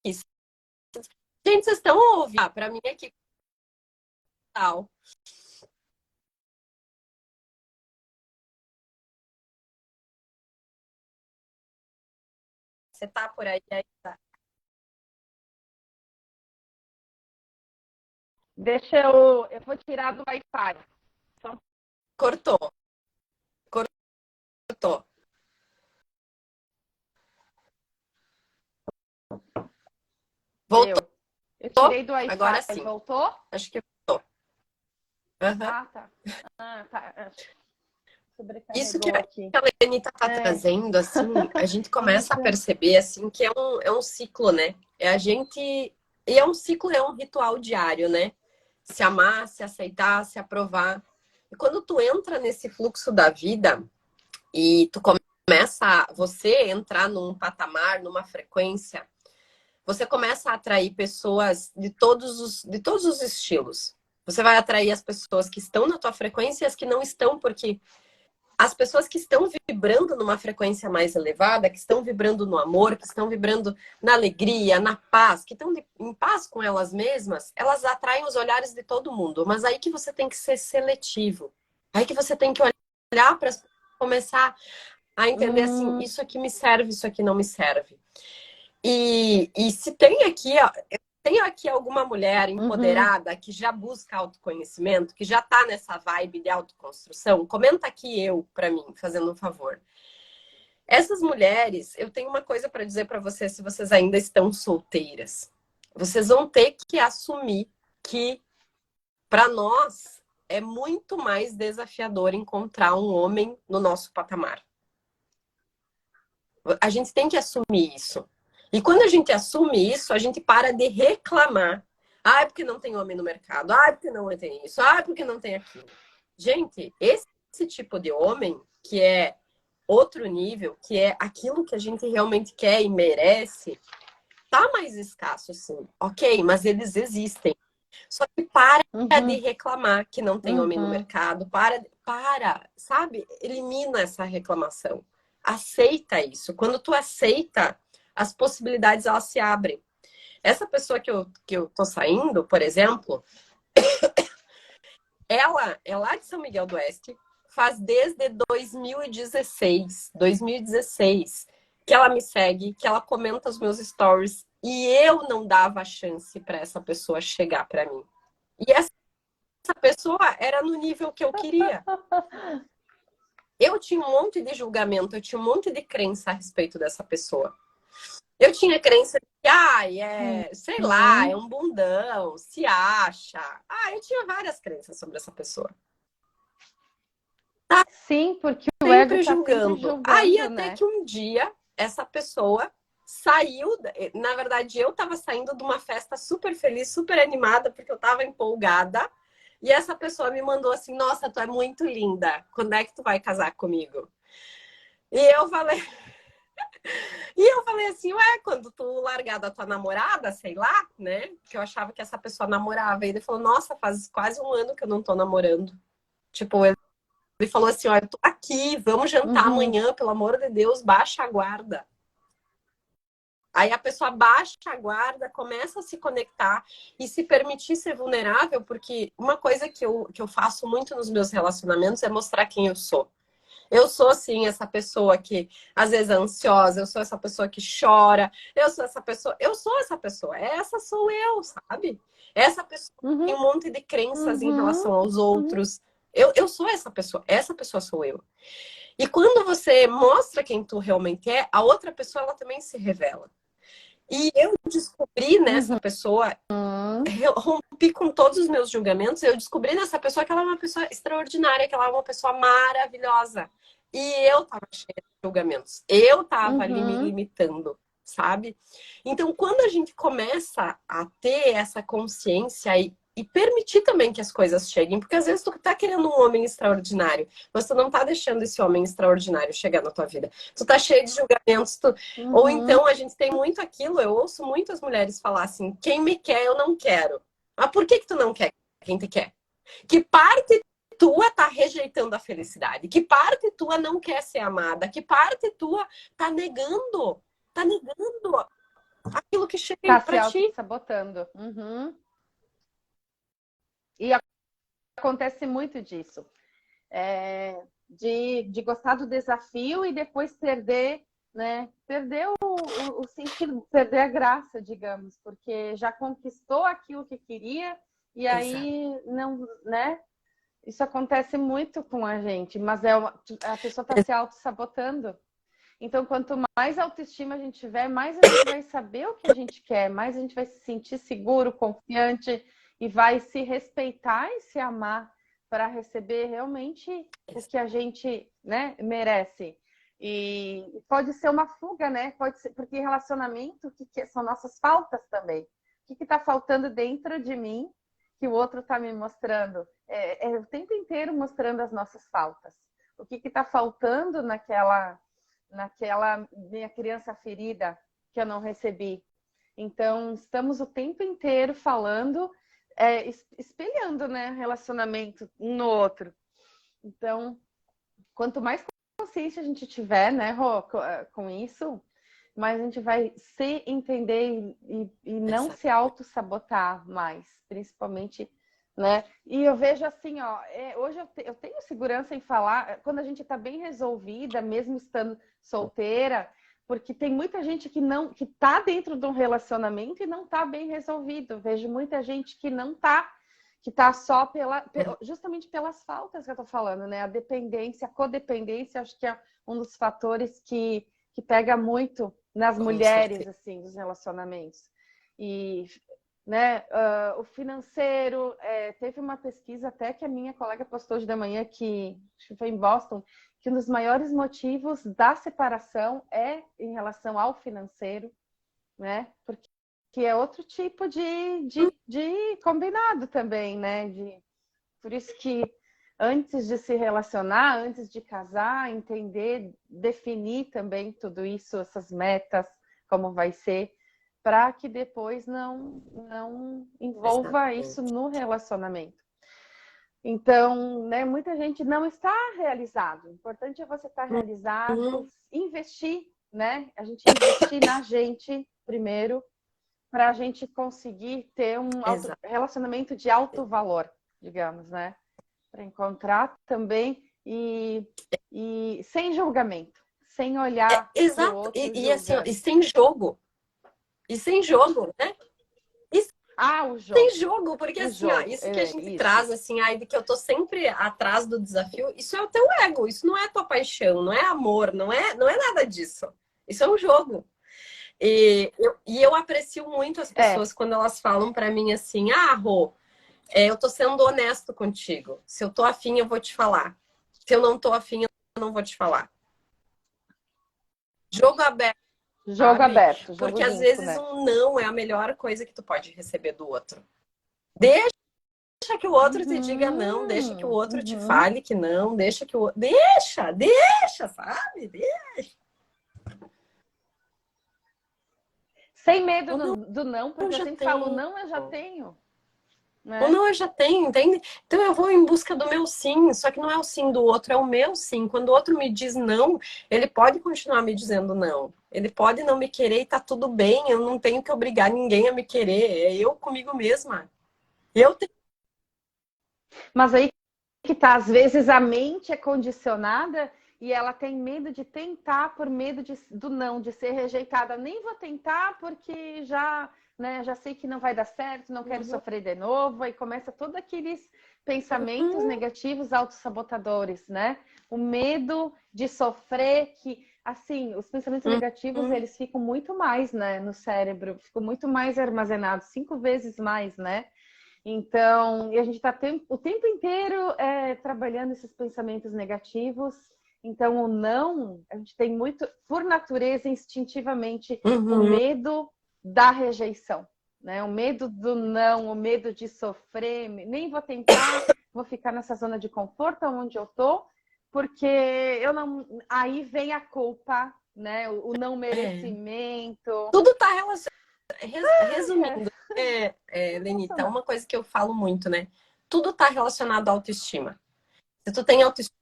Gente, vocês estão ouvindo? Ah, pra mim aqui tal. Você tá por aí? Aí tá. Deixa eu vou tirar do Wi-Fi. Cortou. Cortou. Voltou. Eu tirei do Agora Wi-Fi. sim. Voltou? Acho que voltou. Uhum. Ah, tá. Ah, tá. Isso que Sobrecarregou aqui. a Lenita tá trazendo, assim, a gente começa a perceber, assim, que é um ciclo, né? É a gente... E é um ciclo, é um ritual diário, né? Se amar, se aceitar, se aprovar. E quando tu entra nesse fluxo da vida e tu começa, você entrar num patamar, numa frequência, você começa a atrair pessoas de todos os estilos. Você vai atrair as pessoas que estão na tua frequência e as que não estão, porque as pessoas que estão vibrando numa frequência mais elevada, que estão vibrando no amor, que estão vibrando na alegria, na paz, que estão em paz com elas mesmas, elas atraem os olhares de todo mundo. Mas aí que você tem que ser seletivo. Aí que você tem que olhar para começar a entender assim, isso aqui me serve, isso aqui não me serve. E se tem aqui, ó, tem aqui alguma mulher empoderada que já busca autoconhecimento, que já tá nessa vibe de autoconstrução, comenta aqui eu, para mim, fazendo um favor. Essas mulheres, eu tenho uma coisa para dizer para vocês, se vocês ainda estão solteiras. Vocês vão ter que assumir que, para nós, é muito mais desafiador encontrar um homem no nosso patamar. A gente tem que assumir isso. E quando a gente assume isso, a gente para de reclamar. Ah, é porque não tem homem no mercado. Ah, é porque não tem isso. Ah, é porque não tem aquilo. Gente, esse tipo de homem, que é outro nível, que é aquilo que a gente realmente quer e merece, tá mais escasso, sim. Ok, mas eles existem. Só que para de reclamar que não tem homem no mercado. Para, sabe? Elimina essa reclamação. Aceita isso. Quando tu aceita, as possibilidades elas se abrem. Essa pessoa que eu tô saindo, por exemplo, ela é lá de São Miguel do Oeste, faz desde 2016 que ela me segue, que ela comenta os meus stories e eu não dava chance para essa pessoa chegar para mim. E essa pessoa era no nível que eu queria. Eu tinha um monte de julgamento, eu tinha um monte de crença a respeito dessa pessoa. Eu tinha crença de que, sei lá, é um bundão, se acha. Eu tinha várias crenças sobre essa pessoa. Tá? Sim, porque o ego tá sempre julgando. Aí até que um dia, essa pessoa saiu, na verdade eu tava saindo de uma festa super feliz, super animada, porque eu tava empolgada. E essa pessoa me mandou assim, nossa, tu é muito linda, quando é que tu vai casar comigo? E eu falei... assim, ué, quando tu largar da tua namorada, sei lá, né? Porque eu achava que essa pessoa namorava. E ele falou, nossa, faz quase um ano que eu não tô namorando. Tipo, ele falou assim, olha, eu tô aqui, vamos jantar amanhã, pelo amor de Deus, baixa a guarda. Aí a pessoa baixa a guarda, começa a se conectar e se permitir ser vulnerável, porque uma coisa que eu faço muito nos meus relacionamentos é mostrar quem eu sou. Eu sou, assim, essa pessoa que às vezes é ansiosa, eu sou essa pessoa que chora, eu sou essa pessoa, essa sou eu, sabe? Essa pessoa tem um monte de crenças em relação aos outros. Eu sou essa pessoa sou eu. E quando você mostra quem tu realmente é, a outra pessoa, ela também se revela. E eu descobri nessa pessoa, eu rompi com todos os meus julgamentos, eu descobri nessa pessoa que ela é uma pessoa extraordinária, que ela é uma pessoa maravilhosa. E eu tava cheia de julgamentos. Eu tava ali me limitando, sabe? Então, quando a gente começa a ter essa consciência e permitir também que as coisas cheguem, porque às vezes tu tá querendo um homem extraordinário, mas tu não tá deixando esse homem extraordinário chegar na tua vida. Tu tá cheio de julgamentos, ou então a gente tem muito aquilo, eu ouço muitas mulheres falar assim, quem me quer eu não quero. Mas por que tu não quer quem te quer? Que parte tua tá rejeitando a felicidade? Que parte tua não quer ser amada? Que parte tua tá negando? Tá negando aquilo que chega Tá se pra ti. auto-sabotando. Uhum. E acontece muito disso. De gostar do desafio e depois perder, né? Perder o sentido, perder a graça, digamos, porque já conquistou aquilo que queria e Exato. aí não, né? Isso acontece muito com a gente, mas a pessoa está se auto-sabotando. Então, quanto mais autoestima a gente tiver, mais a gente vai saber o que a gente quer, mais a gente vai se sentir seguro, confiante e vai se respeitar e se amar para receber realmente o que a gente, né, merece. E pode ser uma fuga, né? Pode ser, porque relacionamento, são nossas faltas também. O que está faltando dentro de mim que o outro está me mostrando? É o tempo inteiro mostrando as nossas faltas. O que está faltando naquela minha criança ferida que eu não recebi. Então, estamos o tempo inteiro falando, espelhando, né, relacionamento um no outro. Então, quanto mais consciência a gente tiver, né, Rô, com isso, mais a gente vai se entender e não se auto-sabotar mais, principalmente, né? E eu vejo assim, ó, hoje eu tenho segurança em falar, quando a gente está bem resolvida, mesmo estando solteira, porque tem muita gente que está dentro de um relacionamento e não está bem resolvido. Vejo muita gente que não está, que está só justamente pelas faltas que eu estou falando, né? A dependência, a codependência, acho que é um dos fatores que pega muito nas mulheres, assim, dos relacionamentos. E, né, o financeiro, teve uma pesquisa até que a minha colega postou hoje de manhã, que acho que foi em Boston, que um dos maiores motivos da separação é em relação ao financeiro, né? Porque é outro tipo de combinado também, né? Por isso que antes de se relacionar, antes de casar, entender, definir também tudo isso, essas metas, como vai ser, para que depois não envolva isso no relacionamento. Então, né, muita gente não está realizado. O importante é você estar realizado, investir, né? A gente investir na gente primeiro, para a gente conseguir ter um relacionamento de alto valor, digamos, né? Para encontrar também e sem julgamento, sem olhar para o outro E assim, julgando. e sem jogo. E sem jogo, né? O jogo. Sem jogo, porque o assim, jogo. Ó, isso que a gente traz, assim, aí de que eu tô sempre atrás do desafio, isso é o teu ego, isso não é tua paixão, não é amor, não é nada disso. Isso é um jogo. E eu aprecio muito as pessoas quando elas falam para mim assim, Rô, eu tô sendo honesto contigo. Se eu tô afim, eu vou te falar. Se eu não tô afim, eu não vou te falar. Jogo aberto. Jogo aberto. Jogo porque limpo, às vezes né? um não é a melhor coisa que tu pode receber do outro. Deixa que o outro te diga não, deixa que o outro te fale que não, deixa que o outro... Deixa, sabe? Deixa. Sem medo do não, porque eu sempre falo, não, eu já tenho. Né? Ou não, eu já tenho, entende? Então eu vou em busca do meu sim, só que não é o sim do outro, é o meu sim. Quando o outro me diz não, ele pode continuar me dizendo não. Ele pode não me querer e tá tudo bem, eu não tenho que obrigar ninguém a me querer, é eu comigo mesma. Eu tenho... Mas aí que tá, às vezes a mente é condicionada e ela tem medo de tentar por medo do não, de ser rejeitada. Nem vou tentar porque já sei que não vai dar certo, não quero sofrer de novo. Aí começa todos aqueles pensamentos negativos, autossabotadores, né? O medo de sofrer, que, assim, os pensamentos negativos, eles ficam muito mais, né, no cérebro, ficam muito mais armazenados, 5 vezes mais, né? Então, e a gente está o tempo inteiro trabalhando esses pensamentos negativos. Então, o não, a gente tem muito, por natureza, instintivamente, o medo da rejeição, né? O medo do não, o medo de sofrer, nem vou tentar, vou ficar nessa zona de conforto onde eu tô, porque eu não. Aí vem a culpa, né? O não merecimento. Tudo está relacionado. Resumindo, Lenita, uma coisa que eu falo muito, né? Tudo está relacionado à autoestima. Se tu tem autoestima,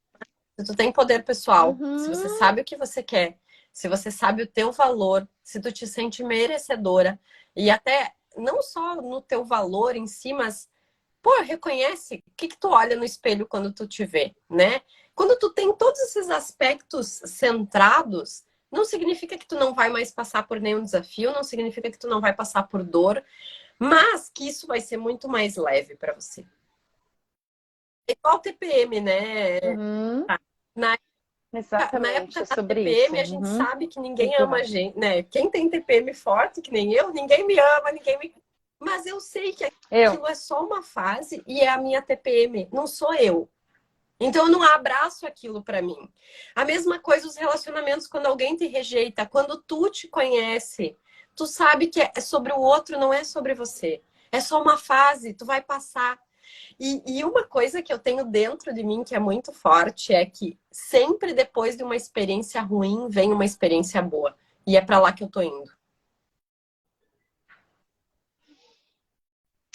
se tu tem poder pessoal, se você sabe o que você quer, se você sabe o teu valor, se tu te sente merecedora, e até não só no teu valor em si, mas, pô, reconhece o que que tu olha no espelho quando tu te vê, né? Quando tu tem todos esses aspectos centrados, não significa que tu não vai mais passar por nenhum desafio, não significa que tu não vai passar por dor, mas que isso vai ser muito mais leve para você. É igual TPM, né? Uhum. Na Na Exatamente, época é da sobre isso. TPM, a gente Uhum. sabe que ninguém ama a Igual. gente, né? Quem tem TPM forte, que nem eu, ninguém me ama, ninguém me. Mas eu sei que Eu. aquilo é só uma fase e é a minha TPM, não sou eu. Então eu não abraço aquilo pra mim. A mesma coisa os relacionamentos quando alguém te rejeita, quando tu te conhece, tu sabe que é sobre o outro, não é sobre você. É só uma fase, tu vai passar. E uma coisa que eu tenho dentro de mim que é muito forte é que sempre depois de uma experiência ruim vem uma experiência boa. E é pra lá que eu tô indo.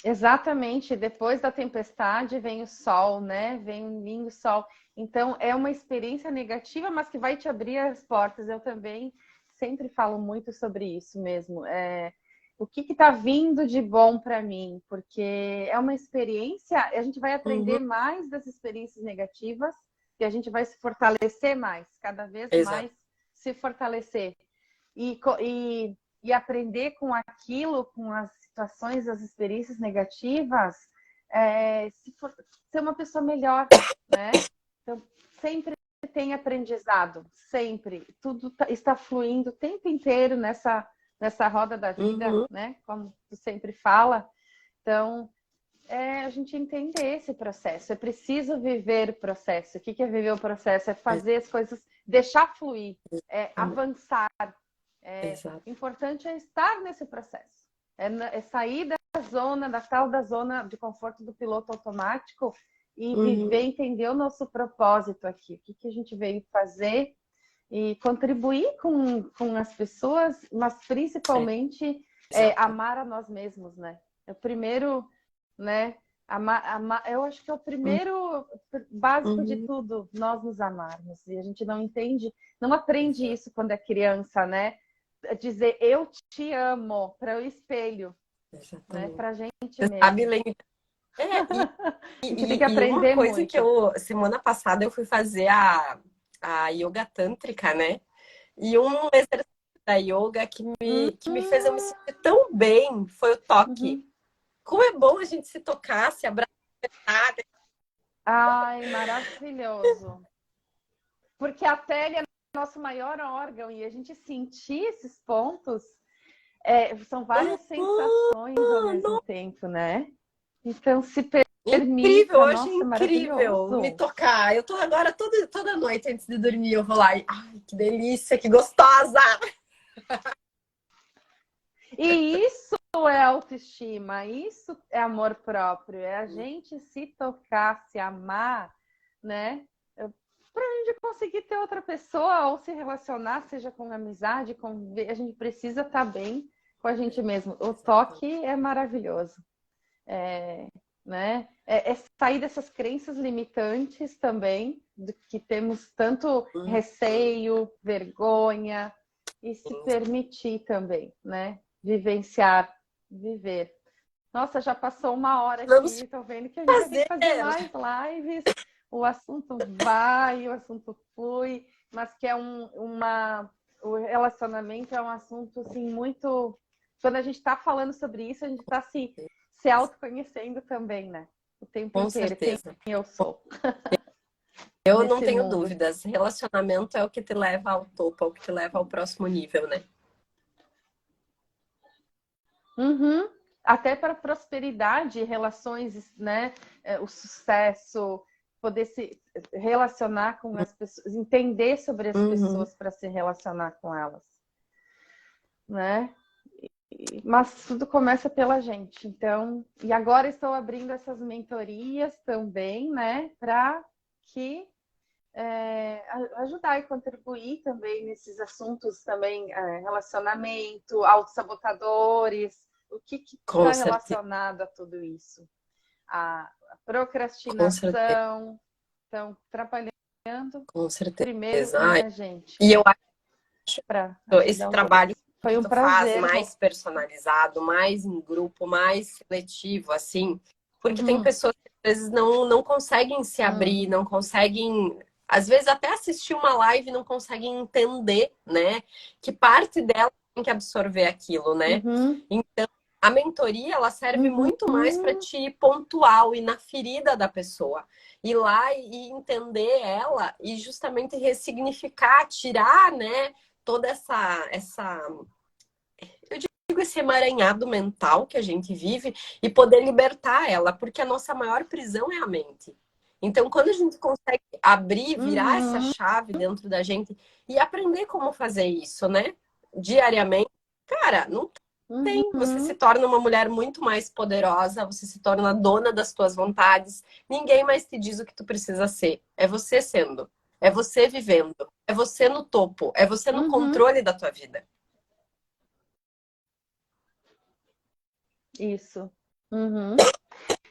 Exatamente, depois da tempestade vem o sol, né? Vem um lindo sol. Então é uma experiência negativa, mas que vai te abrir as portas. Eu também sempre falo muito sobre isso mesmo. O que está vindo de bom para mim? Porque é uma experiência, a gente vai aprender Uhum, mais das experiências negativas e a gente vai se fortalecer mais, cada vez exato. mais se fortalecer. E aprender com aquilo, com as situações, as experiências negativas, ser uma pessoa melhor, né? Então, sempre tem aprendizado, sempre. Tudo está fluindo o tempo inteiro nessa roda da vida, Uhum, né? Como tu sempre fala. Então, a gente entender esse processo. É preciso viver o processo. O que é viver o processo? É fazer as coisas, deixar fluir, avançar. exato. Importante é estar nesse processo. É sair da zona de conforto do piloto automático e viver, Uhum, entender o nosso propósito aqui. O que a gente veio fazer e contribuir com as pessoas, mas principalmente exato. amar a nós mesmos, né? É o primeiro, né? Eu acho que é o primeiro básico de Uhum, tudo, nós nos amarmos. E a gente não entende, não aprende exato. isso quando é criança, né? Dizer eu te amo para o espelho, né? Exatamente. Para a gente Você sabe, mesmo. Lene? É, A gente tem que e uma aprender coisa que muito. eu, semana passada, eu fui fazer a yoga tântrica, né? E um exercício da yoga que me fez eu me sentir tão bem foi o toque. Uhum. Como é bom a gente se tocar, se abraçar. Ai, maravilhoso. Porque a pele é nosso maior órgão e a gente sentir esses pontos são várias sensações ao mesmo tempo, né? Então se Incrível, permita, hoje é nossa, incrível me maravilhoso. tocar. Eu tô agora toda noite antes de dormir, eu vou lá e, ai, que delícia, que gostosa! E isso é autoestima, isso é amor próprio, é a gente se tocar, se amar, né? Para a gente conseguir ter outra pessoa ou se relacionar, seja com amizade, a gente precisa estar bem com a gente mesmo. O toque é maravilhoso, né? É sair dessas crenças limitantes também, do que temos tanto receio, vergonha, e se permitir também, né? Vivenciar, viver. Nossa, já passou uma hora Vamos aqui, tô vendo que a gente vai ter que fazer. fazer mais lives. O assunto vai, o assunto flui, mas que é o relacionamento é um assunto assim muito. Quando a gente está falando sobre isso, a gente está se autoconhecendo também, né? O tempo Com inteiro, quem certeza. eu sou Eu não nesse tenho mundo. dúvidas. Relacionamento é o que te leva ao topo, é o que te leva ao próximo nível, né? Uhum. Até para prosperidade, relações, né? O sucesso, poder se relacionar com as pessoas, entender sobre as Uhum, pessoas para se relacionar com elas, né? Mas tudo começa pela gente. Então, e agora estou abrindo essas mentorias também, né? Para que ajudar e contribuir também nesses assuntos também, relacionamento, autossabotadores, o que com está certeza, relacionado a tudo isso? A com certeza, procrastinação, então, trabalhando com primeiro certeza. Ai, na gente. e eu acho para esse trabalho foi um que tu prazer, faz mais personalizado, mais em grupo, mais seletivo, assim, porque tem pessoas que às vezes não conseguem se abrir, não conseguem, às vezes até assistir uma live não conseguem entender, né? Que parte dela tem que absorver aquilo, né? Então, a mentoria, ela serve muito mais para te ir pontual e na ferida da pessoa. Ir lá e entender ela e justamente ressignificar, tirar, né? Toda eu digo, esse emaranhado mental que a gente vive e poder libertar ela, porque a nossa maior prisão é a mente. Então, quando a gente consegue abrir, virar essa chave dentro da gente e aprender como fazer isso, né? Diariamente, cara, não tem. Você se torna uma mulher muito mais poderosa, você se torna dona das tuas vontades. Ninguém mais te diz o que tu precisa ser. É você sendo. É você vivendo. É você no topo. É você no controle da tua vida. Isso.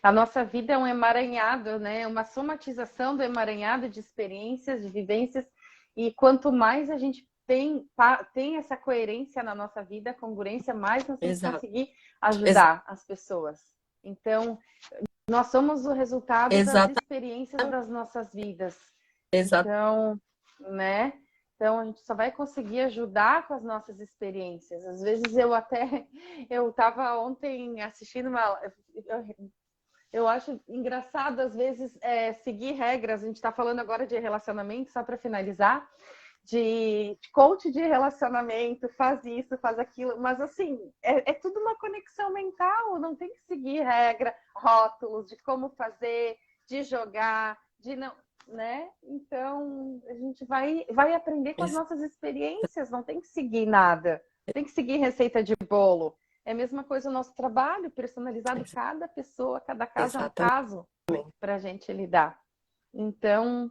A nossa vida é um emaranhado, né? Uma somatização do emaranhado de experiências, de vivências. E quanto mais a gente tem essa coerência na nossa vida, congruência, mais nós vamos conseguir ajudar as pessoas. Então, nós somos o resultado das experiências das nossas vidas. Então, né? Então, a gente só vai conseguir ajudar com as nossas experiências. Às vezes, eu estava ontem assistindo eu acho engraçado, às vezes, seguir regras. A gente está falando agora de relacionamento, só para finalizar, de coach de relacionamento, faz isso, faz aquilo. Mas, assim, é tudo uma conexão mental. Não tem que seguir regra, rótulos de como fazer, de jogar, de não... né? Então, a gente vai aprender com as nossas experiências, não tem que seguir nada. Tem que seguir receita de bolo. É a mesma coisa o nosso trabalho, personalizado, cada pessoa, cada caso é um caso para a gente lidar. Então,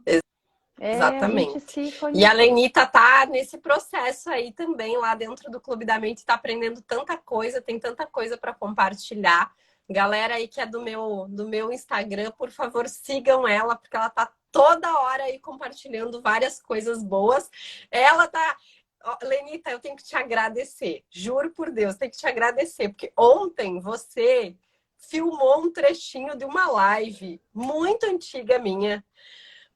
a gente se conhecer. E a Lenita tá nesse processo aí também, lá dentro do Clube da Mente, tá aprendendo tanta coisa, tem tanta coisa para compartilhar. Galera aí que é do meu Instagram, por favor, sigam ela, porque ela tá toda hora aí compartilhando várias coisas boas. Ela tá... Lenita, eu tenho que te agradecer. Juro por Deus, tenho que te agradecer. Porque ontem você filmou um trechinho de uma live muito antiga minha,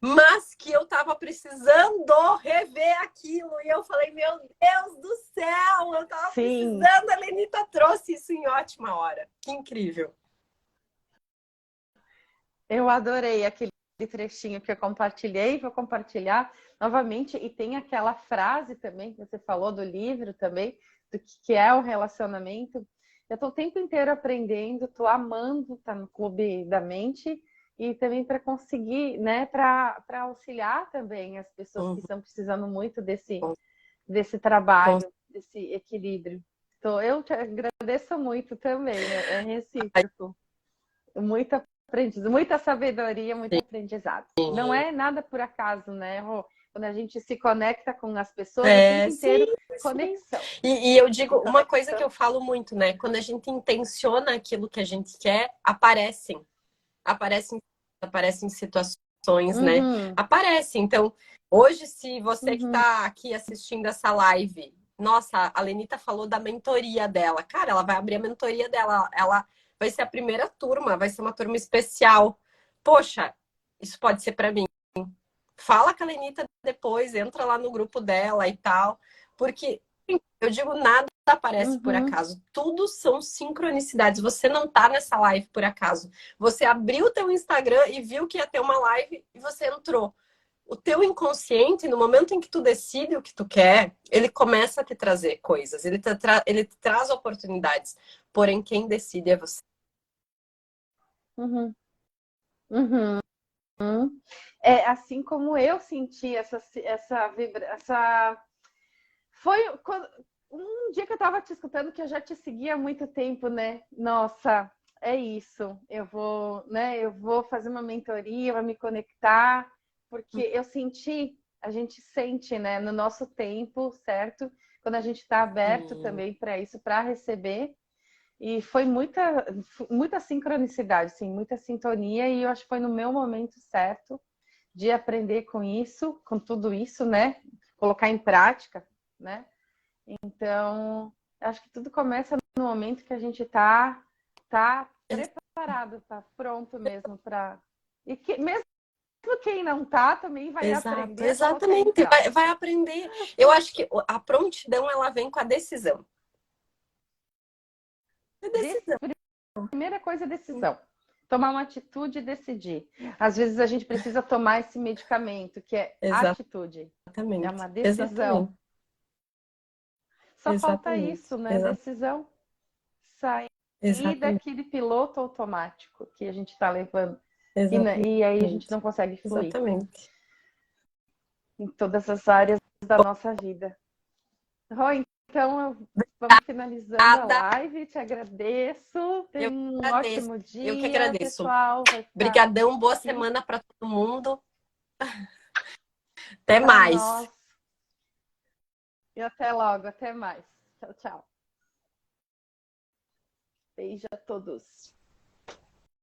mas que eu tava precisando rever aquilo. E eu falei, meu Deus do céu, eu tava precisando. A Lenita trouxe isso em ótima hora. Que incrível. Eu adorei aquele trechinho que eu compartilhei, vou compartilhar novamente. E tem aquela frase também que você falou do livro também, do que é o relacionamento. Eu estou o tempo inteiro aprendendo, estou amando estar no Clube da Mente e também para conseguir, né, para auxiliar também as pessoas que estão precisando muito desse trabalho, desse equilíbrio. Então, eu te agradeço muito também, é recíproco. Muita aprendizado, muita sabedoria, muito aprendizado. Não é nada por acaso, né, Rô? Quando a gente se conecta com as pessoas, o tempo inteiro, conexão. E eu digo uma coisa que eu falo muito, né? Quando a gente intenciona aquilo que a gente quer, aparecem situações, né? Aparecem. Então, hoje, se você que tá aqui assistindo essa live, nossa, a Lenita falou da mentoria dela. Cara, ela vai abrir a mentoria dela. Ela vai ser a primeira turma, vai ser uma turma especial. Poxa, isso pode ser para mim. Fala com a Lenita depois, entra lá no grupo dela e tal. Porque eu digo, nada aparece por acaso. Tudo são sincronicidades. Você não tá nessa live por acaso. Você abriu o teu Instagram e viu que ia ter uma live e você entrou. O teu inconsciente, no momento em que tu decide o que tu quer, ele começa a te trazer coisas. Ele te traz oportunidades. Porém, quem decide é você. É assim como eu senti essa vibração. Foi um dia que eu estava te escutando que eu já te seguia há muito tempo, né? Nossa, é isso. Eu vou fazer uma mentoria, vou me conectar, porque eu senti, a gente sente, né, no nosso tempo, certo? Quando a gente está aberto também para isso, para receber. E foi muita sincronicidade, sim, muita sintonia, e eu acho que foi no meu momento certo de aprender com isso, com tudo isso, né? Colocar em prática, né? Então, acho que tudo começa no momento que a gente tá preparado, tá pronto mesmo para e que mesmo quem não tá também vai aprender. Exatamente, vai aprender. Eu acho que a prontidão ela vem com a decisão. Primeira coisa é decisão. Tomar uma atitude e decidir. Às vezes a gente precisa tomar esse medicamento, que é atitude. Exatamente. É uma decisão. Só falta isso, né? Decisão. Sair daquele piloto automático que a gente está levando. E aí a gente não consegue fluir. Exatamente. Em todas as áreas da nossa vida. Rô, então vamos finalizando a live. Te agradeço. Tenha um ótimo dia. Eu que agradeço. Pessoal. Obrigadão, boa semana para todo mundo. Até mais. Nós. E até logo, até mais. Tchau, tchau. Beijo a todos.